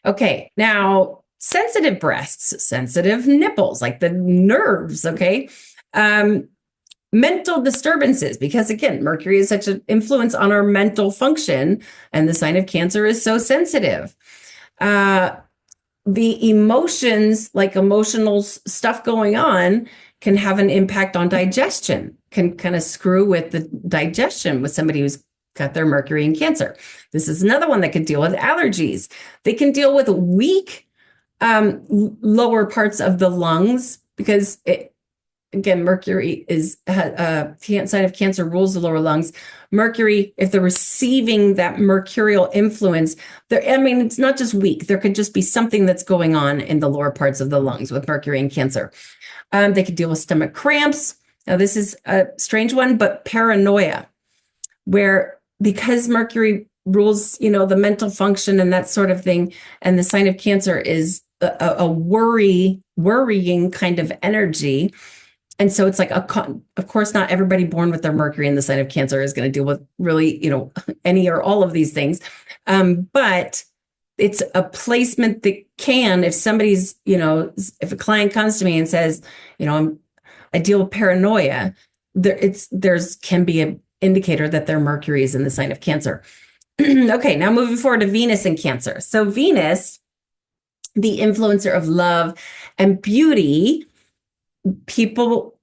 [SPEAKER 1] Okay, now sensitive breasts, sensitive nipples, like the nerves. Okay. Mental disturbances, because again, Mercury is such an influence on our mental function, and the sign of Cancer is so sensitive. The emotions, like emotional stuff going on, can have an impact on digestion, can kind of screw with the digestion with somebody who's got their Mercury in Cancer. This is another one that can deal with allergies. They can deal with weak lower parts of the lungs, because again, Mercury is sign of Cancer rules the lower lungs. Mercury, if they're receiving that mercurial influence, it's not just weak. There could just be something that's going on in the lower parts of the lungs with Mercury and Cancer. They could deal with stomach cramps. Now, this is a strange one, but paranoia, where because Mercury rules, the mental function and that sort of thing, and the sign of Cancer is a worrying kind of energy. And so it's like, of course, not everybody born with their Mercury in the sign of Cancer is going to deal with really, any or all of these things. But it's a placement that can, if somebody's, if a client comes to me and says, I deal with paranoia, there's can be an indicator that their Mercury is in the sign of Cancer. Okay, now moving forward to Venus in Cancer. So Venus, the influencer of love and beauty.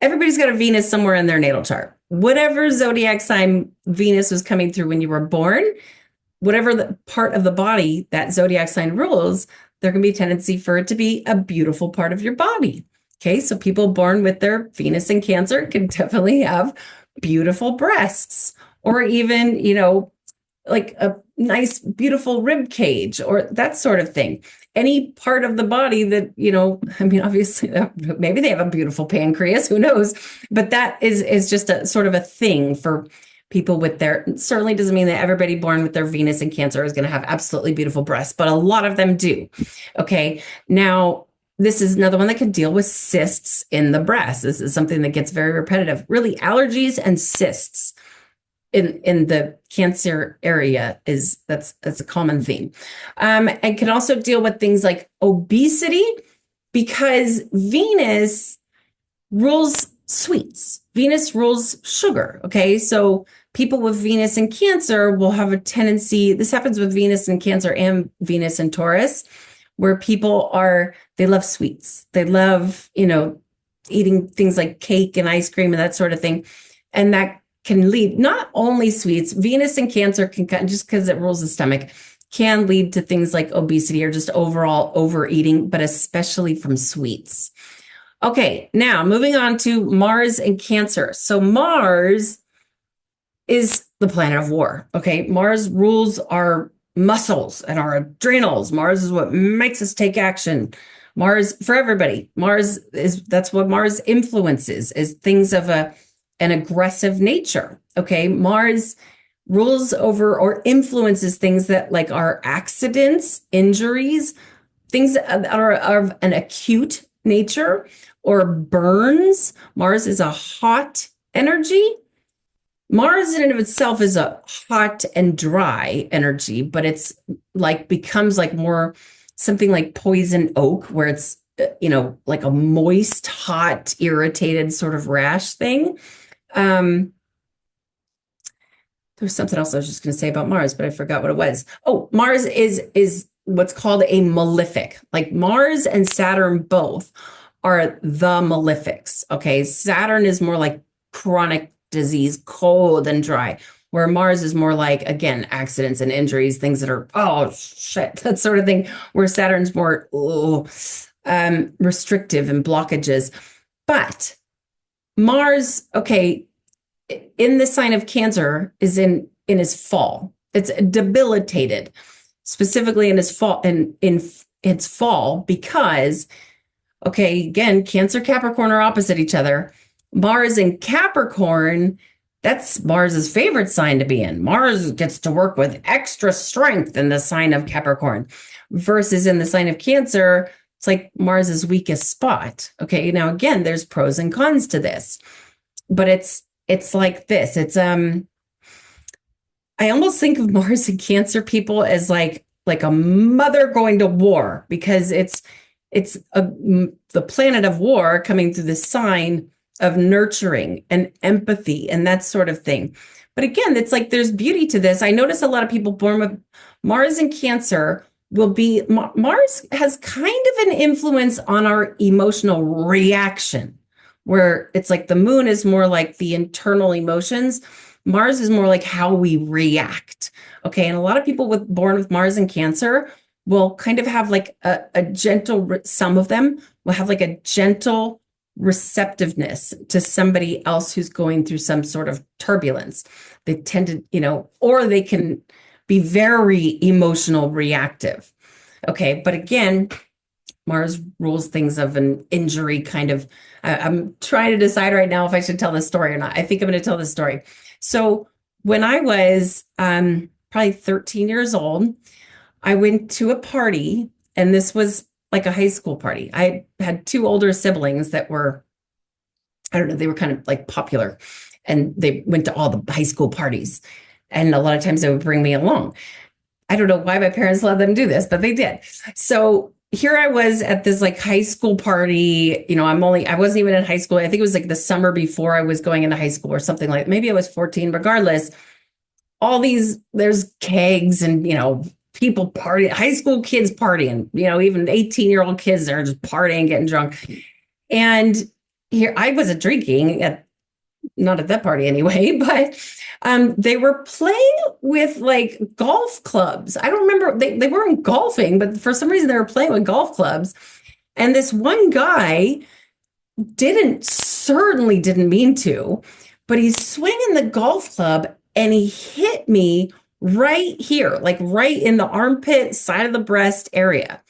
[SPEAKER 1] Everybody's got a Venus somewhere in their natal chart. Whatever zodiac sign Venus was coming through when you were born, whatever the part of the body that zodiac sign rules, there can be a tendency for it to be a beautiful part of your body. Okay, so people born with their Venus in Cancer can definitely have beautiful breasts, or even, like a nice, beautiful rib cage, or that sort of thing. Any part of the body that, obviously, maybe they have a beautiful pancreas, who knows? But that is just a sort of a thing for people with certainly doesn't mean that everybody born with their Venus in Cancer is going to have absolutely beautiful breasts, but a lot of them do. Okay, now, this is another one that could deal with cysts in the breast. This is something that gets very repetitive. Really, allergies and cysts. in the Cancer area that's a common theme. And can also deal with things like obesity, because Venus rules sweets. Venus rules sugar. Okay. So people with Venus in Cancer will have a tendency, this happens with Venus in Cancer and Venus in Taurus, where they love sweets. They love, eating things like cake and ice cream and that sort of thing. And that can lead, not only sweets, Venus in Cancer can, just because it rules the stomach, can lead to things like obesity or just overall overeating, but especially from sweets. Okay, now moving on to Mars and Cancer. So Mars is the planet of war. Okay, Mars rules our muscles and our adrenals. Mars is what makes us take action. Mars, for everybody, that's what Mars influences, is things of an aggressive nature. Okay, Mars rules over or influences things that like are accidents, injuries, things that are of an acute nature, or burns. Mars is a hot energy. Mars in and of itself is a hot and dry energy, but it's like becomes like more something like poison oak, where it's, like a moist, hot, irritated sort of rash thing. There was something else I was just going to say about Mars, but I forgot what it was. Oh, Mars is what's called a malefic. Like Mars and Saturn both are the malefics. Okay, Saturn is more like chronic disease, cold and dry, where Mars is more like, again, accidents and injuries, things that are, oh shit, that sort of thing, where Saturn's more restrictive and blockages. But Mars, okay, in the sign of Cancer is in his fall. It's debilitated, specifically in his fall, in its fall, because, okay, again, Cancer, Capricorn are opposite each other. Mars in Capricorn, that's Mars's favorite sign to be in. Mars gets to work with extra strength in the sign of Capricorn, versus in the sign of Cancer, it's like Mars's weakest spot. Okay, now again, there's pros and cons to this, but it's like this. It's I almost think of Mars and Cancer people as like a mother going to war, because it's the planet of war coming through the sign of nurturing and empathy and that sort of thing. But again, it's like there's beauty to this. I notice a lot of people born with Mars and Cancer Mars has kind of an influence on our emotional reaction, where it's like the moon is more like the internal emotions. Mars is more like how we react. Okay. And a lot of people born with Mars and Cancer will kind of have like a gentle, some of them will have like a gentle receptiveness to somebody else who's going through some sort of turbulence. They tend to, or they can be very emotional reactive. Okay. But again, Mars rules things of an injury kind of. I'm trying to decide right now if I should tell this story or not. I think I'm going to tell this story. So when I was probably 13 years old, I went to a party, and this was like a high school party. I had two older siblings that were, I don't know, they were kind of like popular, and they went to all the high school parties. And a lot of times they would bring me along. I don't know why my parents let them do this, but they did. So here I was at this like high school party. I wasn't even in high school. I think it was like the summer before I was going into high school or something like, maybe I was 14, regardless. There's kegs and, people partying, high school kids partying, even 18-year-old kids are just partying, getting drunk. And here I wasn't drinking not at that party anyway, but they were playing with like golf clubs. I don't remember, they weren't golfing, but for some reason they were playing with golf clubs. And this one guy certainly didn't mean to, but he's swinging the golf club and he hit me right here, like right in the armpit, side of the breast area.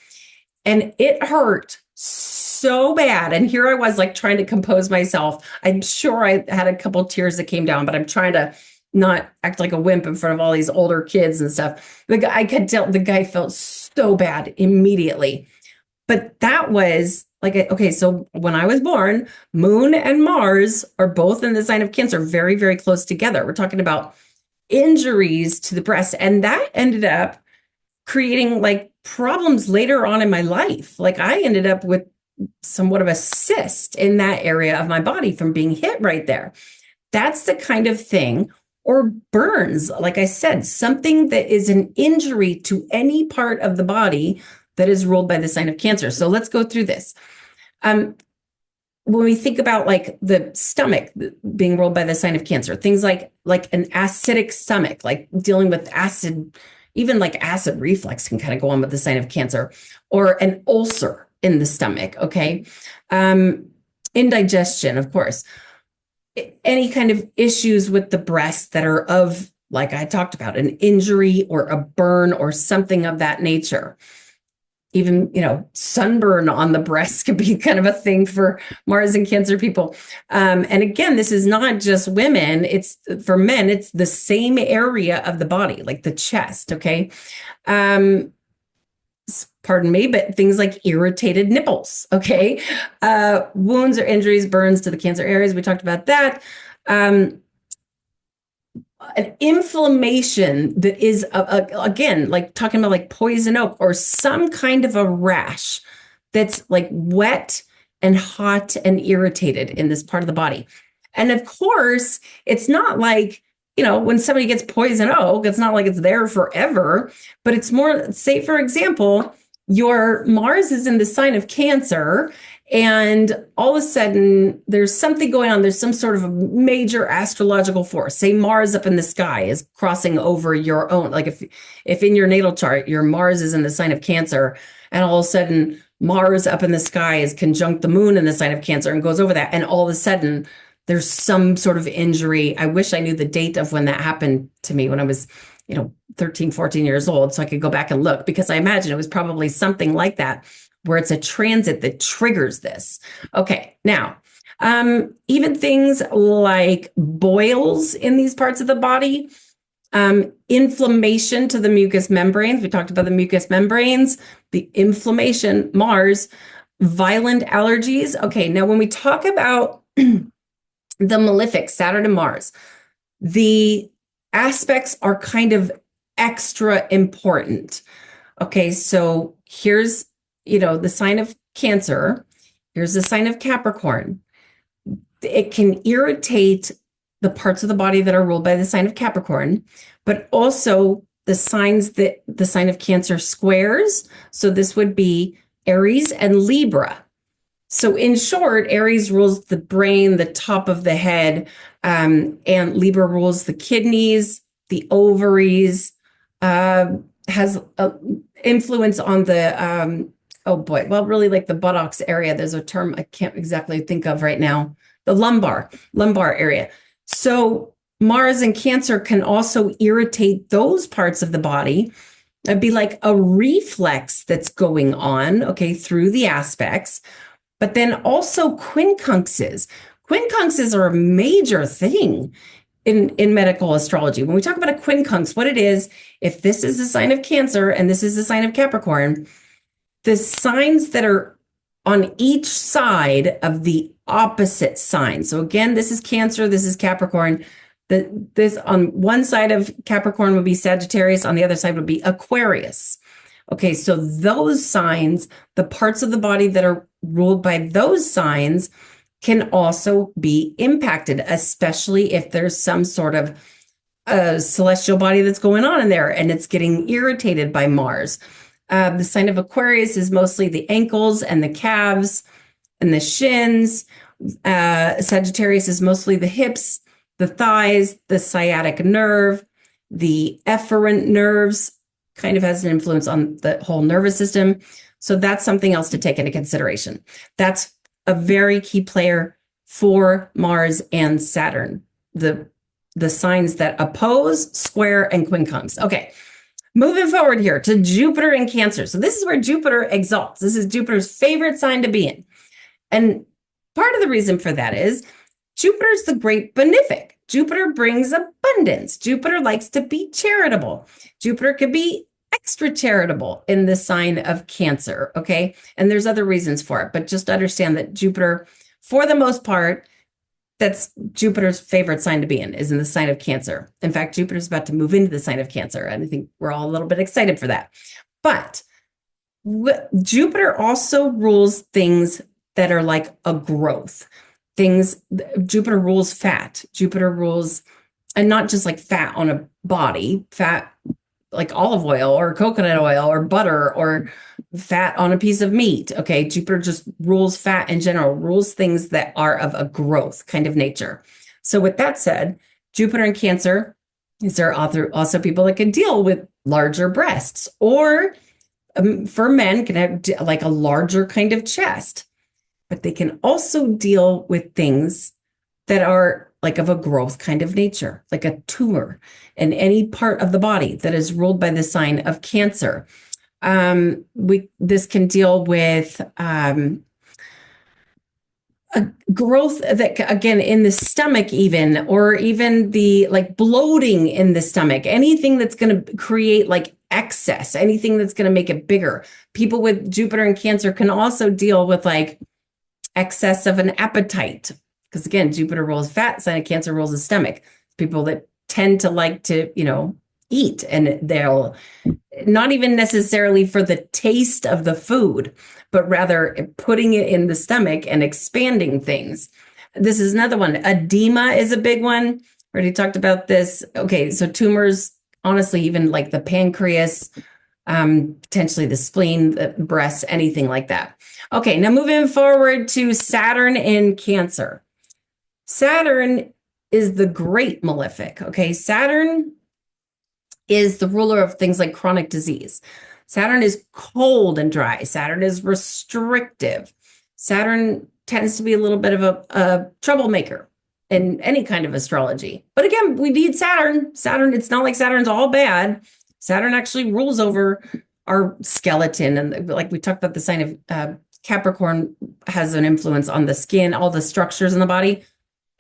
[SPEAKER 1] And it hurt so bad. And here I was like trying to compose myself. I'm sure I had a couple of tears that came down, but I'm trying to not act like a wimp in front of all these older kids and stuff. I could tell the guy felt so bad immediately. But that was like, okay, so when I was born, Moon and Mars are both in the sign of Cancer, very, very close together. We're talking about injuries to the breast. And that ended up creating like problems later on in my life. Like I ended up with somewhat of a cyst in that area of my body from being hit right there. That's the kind of thing. Or burns, like I said, something that is an injury to any part of the body that is ruled by the sign of Cancer. So let's go through this. When we think about like the stomach being ruled by the sign of Cancer, things like an acidic stomach, like dealing with acid, even like acid reflux can kind of go on with the sign of Cancer, or an ulcer in the stomach, okay? Indigestion, of course. Any kind of issues with the breast that are of, like I talked about, an injury or a burn or something of that nature. Even, sunburn on the breast could be kind of a thing for Mars and Cancer people. And again, this is not just women. It's for men, it's the same area of the body, like the chest, okay? Pardon me, but things like irritated nipples, okay? Wounds or injuries, burns to the Cancer areas. We talked about that. An inflammation that is, again, like talking about like poison oak or some kind of a rash that's like wet and hot and irritated in this part of the body. And of course, it's not like, when somebody gets poison oak, it's not like it's there forever, but it's more, say, for example, your Mars is in the sign of Cancer, and all of a sudden there's something going on. There's some sort of a major astrological force. Say Mars up in the sky is crossing over your own. Like if in your natal chart, your Mars is in the sign of Cancer, and all of a sudden Mars up in the sky is conjunct the moon in the sign of Cancer and goes over that. And all of a sudden there's some sort of injury. I wish I knew the date of when that happened to me when I was 13, 14 years old, so I could go back and look, because I imagine it was probably something like that, where it's a transit that triggers this. Okay, now, even things like boils in these parts of the body, inflammation to the mucous membranes. We talked about the mucous membranes, the inflammation, Mars, violent allergies. Okay, now when we talk about the malefic, Saturn and Mars, the aspects are kind of extra important. Okay, so here's, the sign of Cancer. Here's the sign of Capricorn. It can irritate the parts of the body that are ruled by the sign of Capricorn, but also the signs that the sign of Cancer squares. So this would be Aries and Libra. So in short, Aries rules the brain, the top of the head, and Libra rules the kidneys, the ovaries, has influence on the, really like the buttocks area. There's a term I can't exactly think of right now, the lumbar area. So Mars and Cancer can also irritate those parts of the body. It'd be like a reflex that's going on, okay, through the aspects. But then also quincunxes. Quincunxes are a major thing in medical astrology. When we talk about a quincunx, what it is, if this is a sign of Cancer and this is a sign of Capricorn, the signs that are on each side of the opposite sign. So again, this is Cancer, this is Capricorn. This on one side of Capricorn would be Sagittarius, on the other side would be Aquarius. Okay, so those signs, the parts of the body that are ruled by those signs can also be impacted, especially if there's some sort of celestial body that's going on in there and it's getting irritated by Mars. The sign of Aquarius is mostly the ankles and the calves and the shins. Sagittarius is mostly the hips, the thighs, the sciatic nerve, the efferent nerves, kind of has an influence on the whole nervous system. So that's something else to take into consideration. That's a very key player for Mars and Saturn, the signs that oppose, square, and quincunx. Okay, moving forward here to Jupiter in Cancer. So this is where Jupiter exalts. This is Jupiter's favorite sign to be in. And part of the reason for that is Jupiter's the great benefic. Jupiter brings abundance. Jupiter likes to be charitable. Jupiter could be extra charitable in the sign of Cancer, okay? And there's other reasons for it, but just understand that Jupiter, for the most part, that's Jupiter's favorite sign to be in, is in the sign of Cancer. In fact, Jupiter's about to move into the sign of Cancer, and I think we're all a little bit excited for that. But Jupiter also rules things that are like a growth. Jupiter rules fat. Jupiter rules, and not just like fat on a body, fat like olive oil or coconut oil or butter or fat on a piece of meat. Okay, Jupiter just rules fat in general, rules things that are of a growth kind of nature. So with that said, Jupiter in Cancer, is there also people that can deal with larger breasts, or for men can have like a larger kind of chest, but they can also deal with things that are like of a growth kind of nature, like a tumor in any part of the body that is ruled by the sign of Cancer. This can deal with a growth that, again, in the stomach even, or even the like bloating in the stomach, anything that's going to create like excess, anything that's going to make it bigger. People with Jupiter and Cancer can also deal with like excess of an appetite. Because again, Jupiter rules fat, sign of Cancer rules the stomach. People that tend to like to, eat, and they'll not even necessarily for the taste of the food, but rather putting it in the stomach and expanding things. This is another one. Edema is a big one. Already talked about this. Okay, so tumors, honestly, even like the pancreas, potentially the spleen, the breast, anything like that. Okay, now moving forward to Saturn in Cancer. Saturn is the great malefic. Okay, Saturn is the ruler of things like chronic disease. Saturn is cold and dry. Saturn is restrictive. Saturn tends to be a little bit of a troublemaker in any kind of astrology. But again, we need Saturn. Saturn, it's not like Saturn's all bad. Saturn actually rules over our skeleton. And like we talked about, the sign of Capricorn has an influence on the skin, all the structures in the body.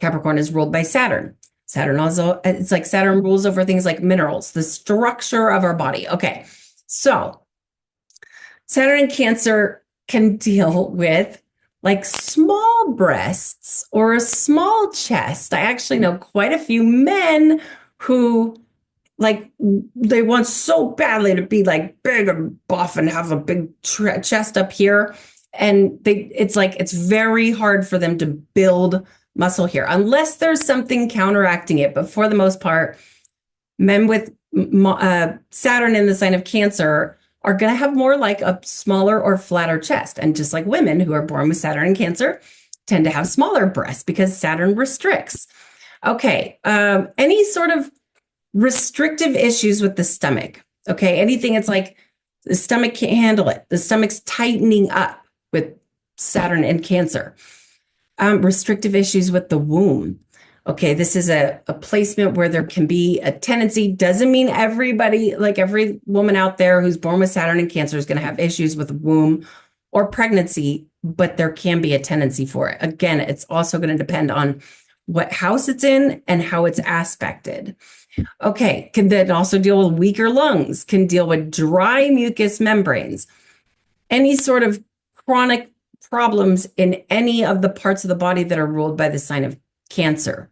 [SPEAKER 1] Capricorn is ruled by Saturn. Saturn also, it's like Saturn rules over things like minerals, the structure of our body. Okay, so Saturn in Cancer can deal with like small breasts or a small chest. I actually know quite a few men who like they want so badly to be like big and buff and have a big chest up here. And it's very hard for them to build muscle here, unless there's something counteracting it. But for the most part, men with Saturn in the sign of Cancer are going to have more like a smaller or flatter chest. And just like women who are born with Saturn in Cancer tend to have smaller breasts because Saturn restricts. Okay, any sort of restrictive issues with the stomach. Okay, anything it's like the stomach can't handle it. The stomach's tightening up with Saturn in Cancer. Restrictive issues with the womb. Okay, this is a placement where there can be a tendency. Doesn't mean everybody, like every woman out there who's born with Saturn in Cancer is going to have issues with womb or pregnancy, but there can be a tendency for it. Again, it's also going to depend on what house it's in and how it's aspected. Okay, can then also deal with weaker lungs, can deal with dry mucous membranes, any sort of chronic problems in any of the parts of the body that are ruled by the sign of Cancer.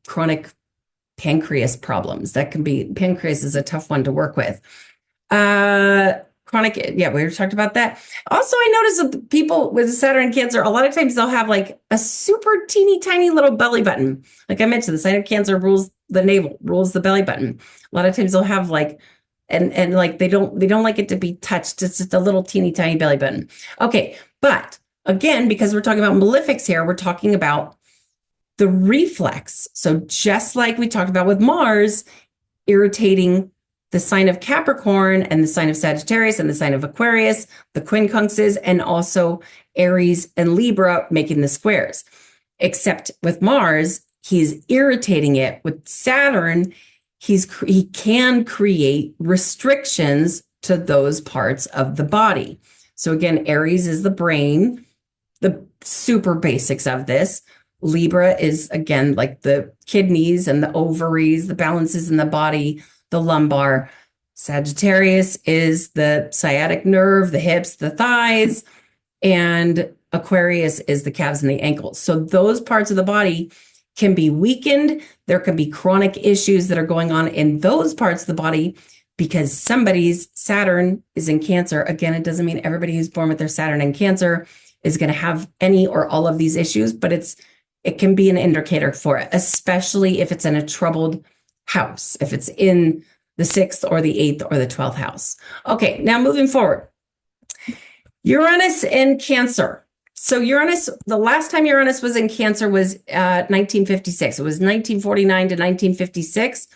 [SPEAKER 1] Chronic pancreas problems. Pancreas is a tough one to work with. Chronic, we already talked about that. Also, I noticed that the people with Saturn and Cancer, a lot of times they'll have like a super teeny tiny little belly button. Like I mentioned, the sign of Cancer rules the navel, rules the belly button. A lot of times they'll have like, and like they don't like it to be touched. It's just a little teeny tiny belly button. Okay, but again, because we're talking about malefics here, we're talking about the reflex. So just like we talked about with Mars irritating the sign of Capricorn and the sign of Sagittarius and the sign of Aquarius, the quincunxes, and also Aries and Libra making the squares. Except with Mars, he's irritating it. With Saturn, he can create restrictions to those parts of the body. So again, Aries is the brain, the super basics of this. Libra is, again, like the kidneys and the ovaries, the balances in the body, the lumbar. Sagittarius is the sciatic nerve, the hips, the thighs. And Aquarius is the calves and the ankles. So those parts of the body can be weakened. There can be chronic issues that are going on in those parts of the body because somebody's Saturn is in Cancer. Again, it doesn't mean everybody who's born with their Saturn in Cancer is going to have any or all of these issues, but it can be an indicator for it, especially if it's in a troubled house, if it's in the 6th or the 8th or the 12th house. Okay, now moving forward. Uranus in Cancer. So Uranus, the last time Uranus was in Cancer was 1956. It was 1949 to 1956.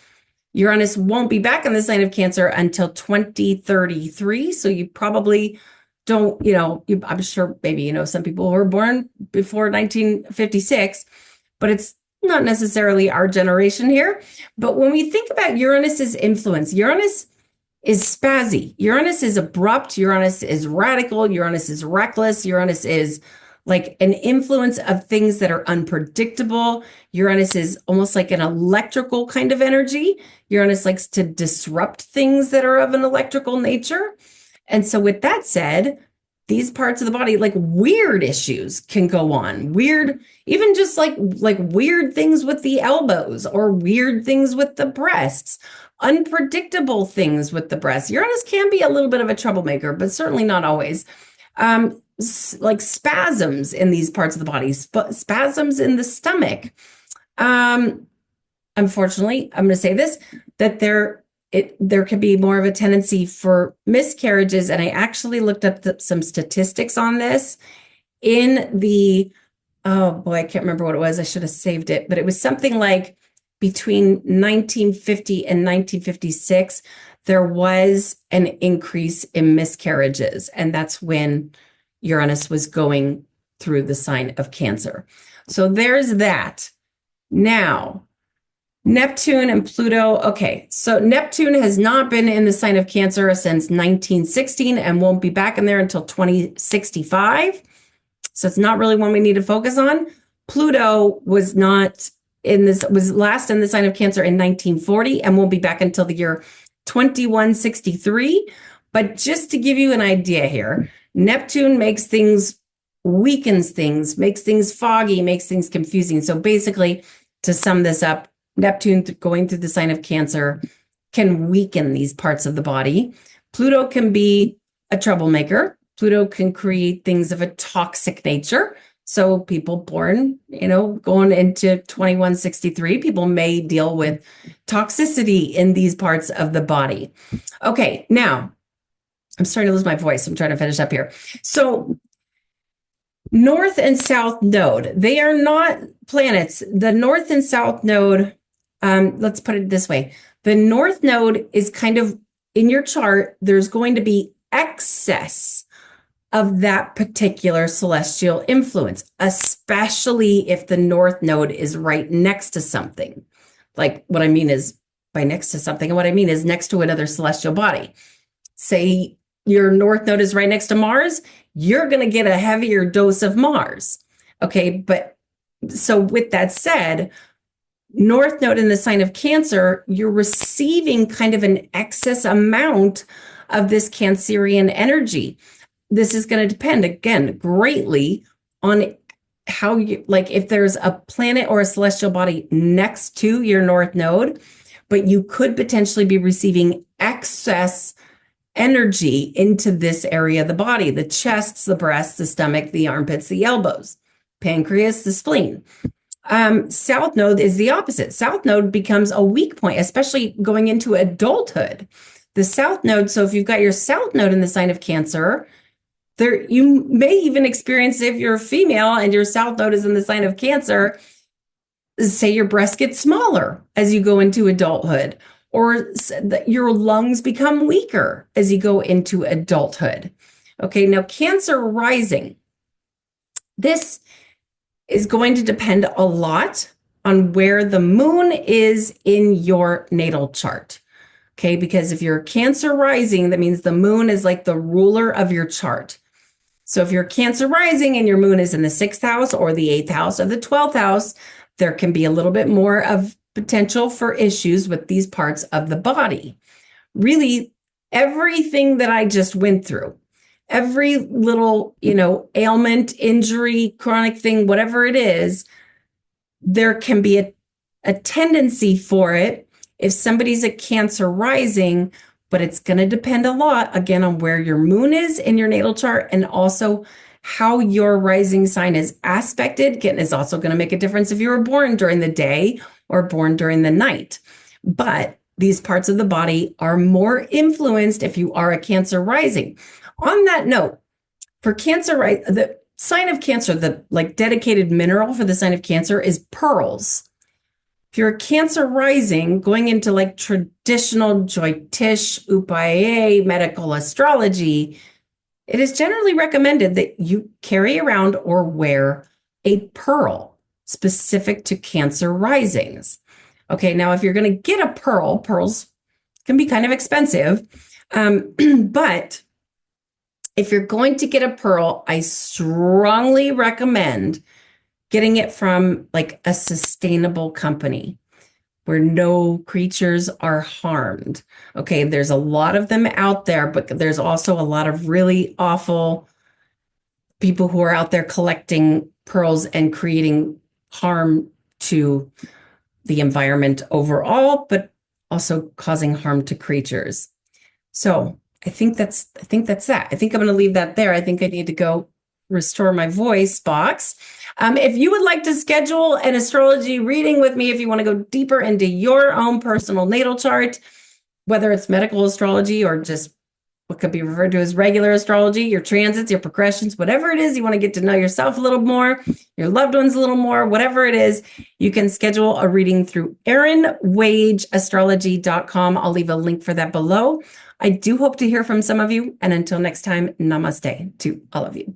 [SPEAKER 1] Uranus won't be back in the sign of Cancer until 2033. So you probably don't, I'm sure maybe, some people who were born before 1956, but it's not necessarily our generation here. But when we think about Uranus's influence, Uranus is spazzy. Uranus is abrupt. Uranus is radical. Uranus is reckless. Uranus is like an influence of things that are unpredictable. Uranus is almost like an electrical kind of energy. Uranus likes to disrupt things that are of an electrical nature. And so with that said, these parts of the body, like weird issues can go on. Weird, even just like weird things with the elbows or weird things with the breasts, unpredictable things with the breasts. Uranus can be a little bit of a troublemaker, but certainly not always. Like spasms in these parts of the body, spasms in the stomach. Unfortunately, I'm going to say this, that there could be more of a tendency for miscarriages. And I actually looked up some statistics on this in the, oh boy, I can't remember what it was. I should have saved it, but it was something like between 1950 and 1956, there was an increase in miscarriages. And that's when Uranus was going through the sign of Cancer. So there's that. Now, Neptune and Pluto. Okay, so Neptune has not been in the sign of Cancer since 1916 and won't be back in there until 2065. So it's not really one we need to focus on. Pluto was last in the sign of Cancer in 1940 and won't be back until the year 2163. But just to give you an idea here, Neptune weakens things, makes things foggy, makes things confusing. So basically, to sum this up, Neptune going through the sign of Cancer can weaken these parts of the body. Pluto can be a troublemaker. Pluto can create things of a toxic nature. So people born, going into 2163, people may deal with toxicity in these parts of the body. Okay, now, I'm starting to lose my voice. I'm trying to finish up here. So North and South Node, they are not planets. The North and South Node, let's put it this way. The North Node is kind of, in your chart, there's going to be excess of that particular celestial influence, especially if the North Node is right next to something. Like what I mean is by next to something, and what I mean is next to another celestial body. Say your North Node is right next to Mars, you're going to get a heavier dose of Mars. Okay, but so with that said, North Node in the sign of Cancer, you're receiving kind of an excess amount of this Cancerian energy. This is going to depend, again, greatly on how you, like if there's a planet or a celestial body next to your North Node, but you could potentially be receiving excess energy into this area of the body, the chests, the breasts, the stomach, the armpits, the elbows, pancreas, the spleen. South Node is the opposite. South Node becomes a weak point, especially going into adulthood. The South Node, so if you've got your South Node in the sign of Cancer, there you may even experience, if you're a female and your South Node is in the sign of Cancer, say your breast gets smaller as you go into adulthood, or your lungs become weaker as you go into adulthood. Okay, now Cancer rising. This is going to depend a lot on where the moon is in your natal chart. Okay, because if you're Cancer rising, that means the moon is like the ruler of your chart. So if you're Cancer rising and your moon is in the 6th house or the 8th house or the 12th house, there can be a little bit more of potential for issues with these parts of the body. Really, everything that I just went through, every little, ailment, injury, chronic thing, whatever it is, there can be a tendency for it if somebody's a Cancer rising, but it's going to depend a lot, again, on where your moon is in your natal chart, and also how your rising sign is aspected. Again, is also going to make a difference if you were born during the day or born during the night. But these parts of the body are more influenced if you are a Cancer rising. On that note, for Cancer, the sign of Cancer, the dedicated mineral for the sign of Cancer is pearls. If you're a Cancer rising, going into traditional Jyotish, Upaya, medical astrology, it is generally recommended that you carry around or wear a pearl specific to Cancer risings. Okay, now if you're going to get a pearl, pearls can be kind of expensive, but if you're going to get a pearl, I strongly recommend getting it from a sustainable company where no creatures are harmed. Okay, there's a lot of them out there, but there's also a lot of really awful people who are out there collecting pearls and creating harm to the environment overall, but also causing harm to creatures. So I think that's that. I think I'm going to leave that there. I think I need to go restore my voice box. If you would like to schedule an astrology reading with me, if you want to go deeper into your own personal natal chart, whether it's medical astrology or just what could be referred to as regular astrology, your transits, your progressions, whatever it is, you want to get to know yourself a little more, your loved ones a little more, whatever it is, you can schedule a reading through erinwageastrology.com. I'll leave a link for that below. I do hope to hear from some of you. And until next time, namaste to all of you.